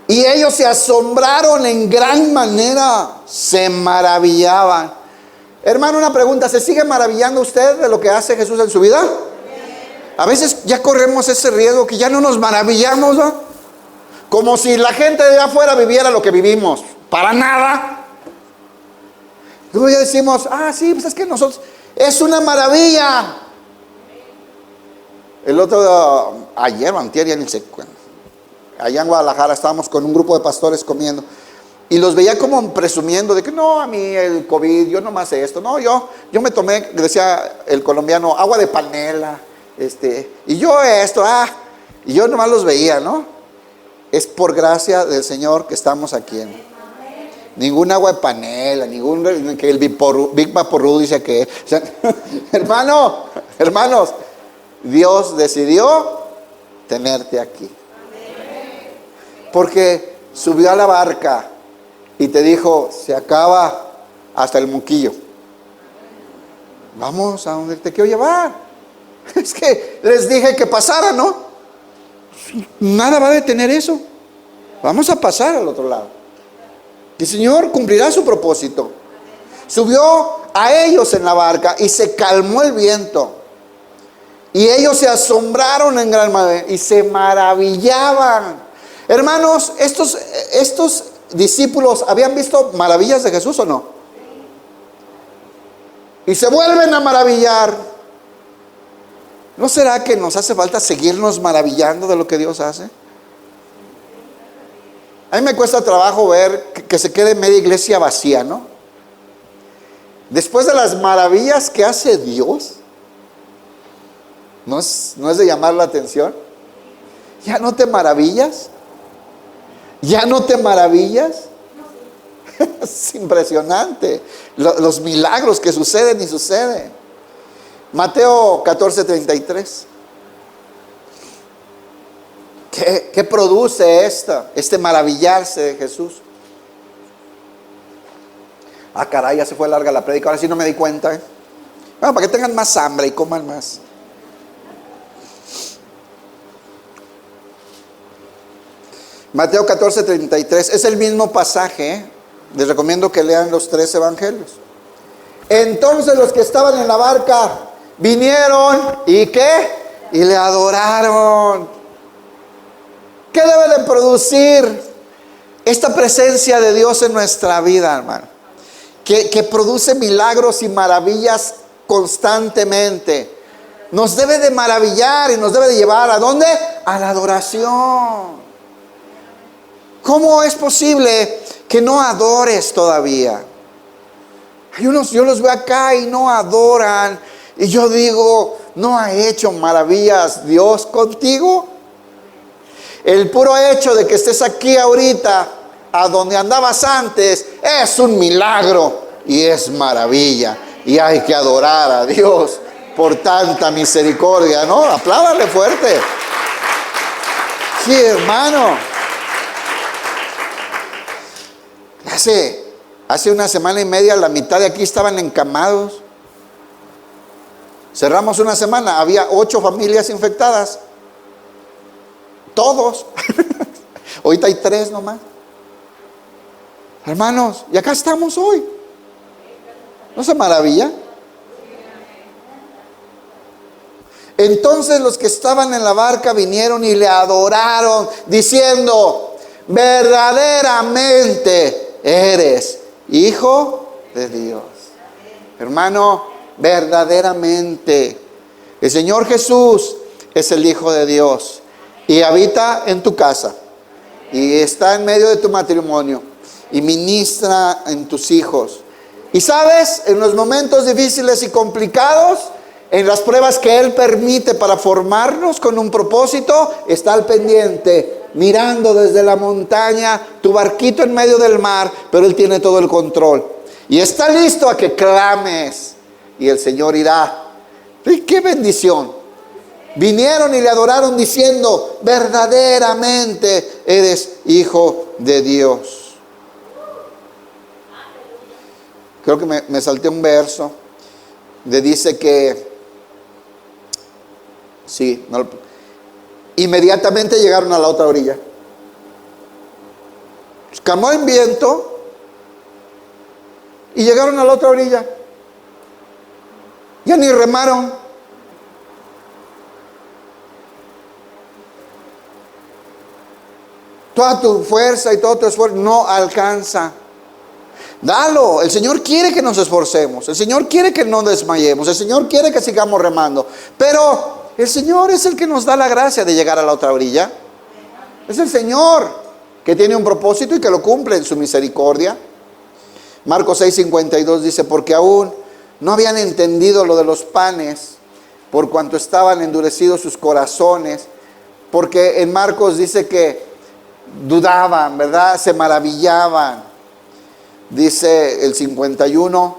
Y ellos se asombraron en gran manera, se maravillaban. Hermano, una pregunta: ¿se sigue maravillando usted de lo que hace Jesús en su vida? A veces ya corremos ese riesgo que ya no nos maravillamos, ¿no? Como si la gente de afuera viviera lo que vivimos. Para nada. Luego ya decimos: ah, sí, pues es que nosotros, es una maravilla. El otro, ayer o antier, ya ni sé cuándo, allá en Guadalajara estábamos con un grupo de pastores comiendo. Y los veía como presumiendo de que no, a mí el COVID, yo nomás esto. No, yo me tomé, decía el colombiano, agua de panela. Y yo esto, y yo nomás los veía, ¿no? Es por gracia del Señor que estamos aquí. Ningún agua de panela, ningún que el Big Vaporru dice que, o sea, hermanos, Dios decidió tenerte aquí. Porque subió a la barca y te dijo, se acaba hasta el moquillo. Vamos a donde te quiero llevar. Es que les dije que pasara, ¿no? Nada va a detener eso. Vamos a pasar al otro lado. Y el Señor cumplirá su propósito. Subió a ellos en la barca y se calmó el viento. Y ellos se asombraron en gran manera y se maravillaban. Hermanos, estos discípulos habían visto maravillas de Jesús, ¿o no? Y se vuelven a maravillar. ¿No será que nos hace falta seguirnos maravillando de lo que Dios hace? A mí me cuesta trabajo ver que se quede media iglesia vacía, ¿no? Después de las maravillas que hace Dios, ¿no es de llamar la atención? ¿Ya no te maravillas? ¿Ya no te maravillas? Es impresionante los milagros que suceden y suceden. Mateo 14:33. ¿Qué produce este maravillarse de Jesús? Caray, ya se fue larga la prédica, ahora sí no me di cuenta. Bueno, para que tengan más hambre y coman más. Mateo 14:33 es el mismo pasaje. Les recomiendo que lean los 3 evangelios. Entonces los que estaban en la barca vinieron y ¿qué? Y le adoraron. ¿Qué debe de producir esta presencia de Dios en nuestra vida, hermano? Que produce milagros y maravillas constantemente. Nos debe de maravillar y nos debe de llevar ¿a dónde? A la adoración. ¿Cómo es posible que no adores todavía? Hay unos, yo los veo acá y no adoran. Y yo digo, ¿no ha hecho maravillas Dios contigo? El puro hecho de que estés aquí ahorita, a donde andabas antes, es un milagro y es maravilla. Y hay que adorar a Dios por tanta misericordia, ¿no? Apláudale fuerte. Sí, hermano. Hace una semana y media la mitad de aquí estaban encamados. Cerramos una semana, había 8 familias infectadas. Todos. Ahorita hay 3 nomás. Hermanos, y acá estamos hoy. ¿No se maravilla? Entonces los que estaban en la barca vinieron y le adoraron, diciendo: verdaderamente eres Hijo de Dios. Hermano, verdaderamente el Señor Jesús es el Hijo de Dios y habita en tu casa y está en medio de tu matrimonio y ministra en tus hijos. Y sabes, en los momentos difíciles y complicados, en las pruebas que Él permite para formarnos con un propósito, está al pendiente, mirando desde la montaña, tu barquito en medio del mar, pero Él tiene todo el control. Y está listo a que clames y el Señor irá. ¿Y qué bendición? Vinieron y le adoraron diciendo: verdaderamente eres Hijo de Dios. Creo que me salté un verso de dice que sí, no, inmediatamente llegaron a la otra orilla. Calmó el viento y llegaron a la otra orilla. Ya ni remaron. Toda tu fuerza y todo tu esfuerzo no alcanza. Dalo. El Señor quiere que nos esforcemos. El Señor quiere que no desmayemos. El Señor quiere que sigamos remando. Pero el Señor es el que nos da la gracia de llegar a la otra orilla. Es el Señor. que tiene un propósito y que lo cumple en su misericordia. Marcos 6:52 dice, porque aún no habían entendido lo de los panes, por cuanto estaban endurecidos sus corazones. Porque en Marcos dice que dudaban, ¿verdad? Se maravillaban. Dice el 51,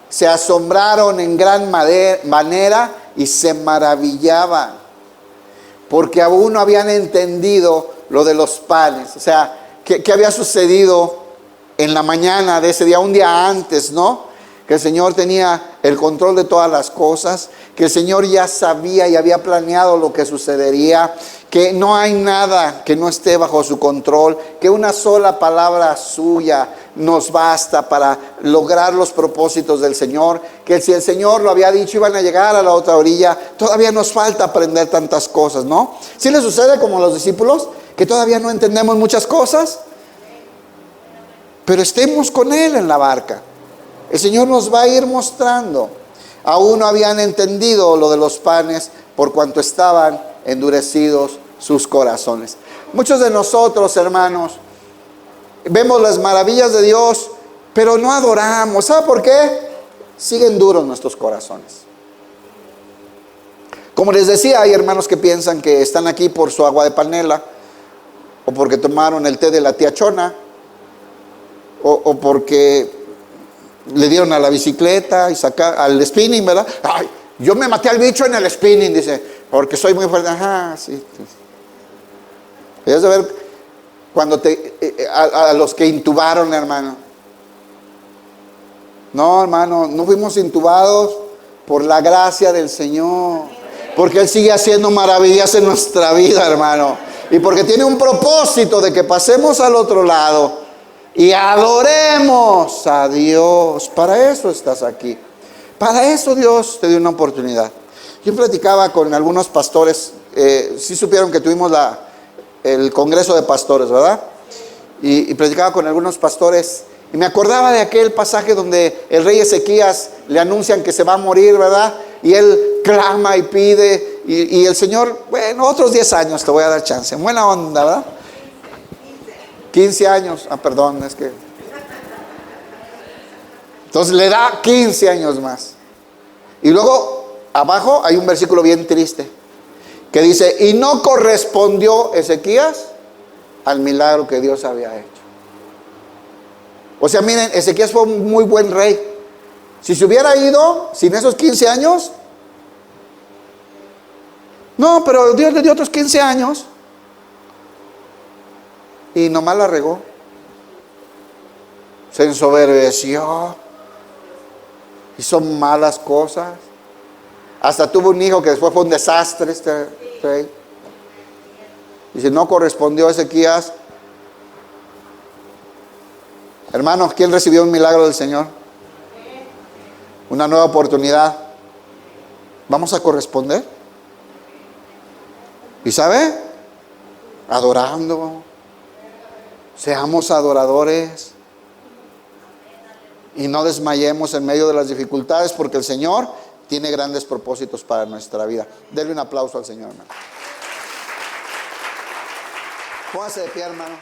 se asombraron en gran manera y se maravillaban, porque aún no habían entendido lo de los panes. O sea, ¿qué había sucedido en la mañana de ese día? Un día antes, ¿no? Que el Señor tenía el control de todas las cosas, que el Señor ya sabía y había planeado lo que sucedería, que no hay nada que no esté bajo su control, que una sola palabra suya nos basta para lograr los propósitos del Señor, que si el Señor lo había dicho iban a llegar a la otra orilla. Todavía nos falta aprender tantas cosas, ¿no? ¿Sí le sucede como a los discípulos, que todavía no entendemos muchas cosas? Pero estemos con Él en la barca. El Señor nos va a ir mostrando. Aún no habían entendido lo de los panes, por cuanto estaban endurecidos sus corazones. Muchos de nosotros, hermanos, vemos las maravillas de Dios, pero no adoramos. ¿Sabe por qué? Siguen duros nuestros corazones. Como les decía, hay hermanos que piensan que están aquí por su agua de panela, o porque tomaron el té de la tía Chona, o porque le dieron a la bicicleta y al spinning, ¿verdad? Ay, yo me maté al bicho en el spinning, dice, porque soy muy fuerte. Ajá, sí. Debes de ver cuando a los que intubaron, hermano. No, hermano, no fuimos intubados por la gracia del Señor, porque Él sigue haciendo maravillas en nuestra vida, hermano, y porque tiene un propósito de que pasemos al otro lado y adoremos a Dios. Para eso estás aquí. Para eso Dios te dio una oportunidad. Yo platicaba con algunos pastores. Sí supieron que tuvimos el congreso de pastores, ¿verdad? Y platicaba con algunos pastores. Y me acordaba de aquel pasaje donde el rey Ezequías le anuncian que se va a morir, ¿verdad? Y él clama y pide. Y el Señor, bueno, otros 10 años te voy a dar chance. Buena onda, ¿verdad? 15 años, perdón, es que... Entonces le da 15 años más. Y luego, abajo hay un versículo bien triste, que dice, y no correspondió Ezequías al milagro que Dios había hecho. O sea, miren, Ezequías fue un muy buen rey. Si se hubiera ido sin esos 15 años, no, pero Dios le dio otros 15 años. Y nomás la regó. Se ensoberbeció. Hizo malas cosas. Hasta tuvo un hijo que después fue un desastre, este rey. Dice, no correspondió a Ezequías. Hermanos, ¿quién recibió un milagro del Señor? Una nueva oportunidad. ¿Vamos a corresponder? ¿Y sabe? Adorando. Seamos adoradores y no desmayemos en medio de las dificultades, porque el Señor tiene grandes propósitos para nuestra vida. Denle un aplauso al Señor, hermano. Póngase de pie, hermano.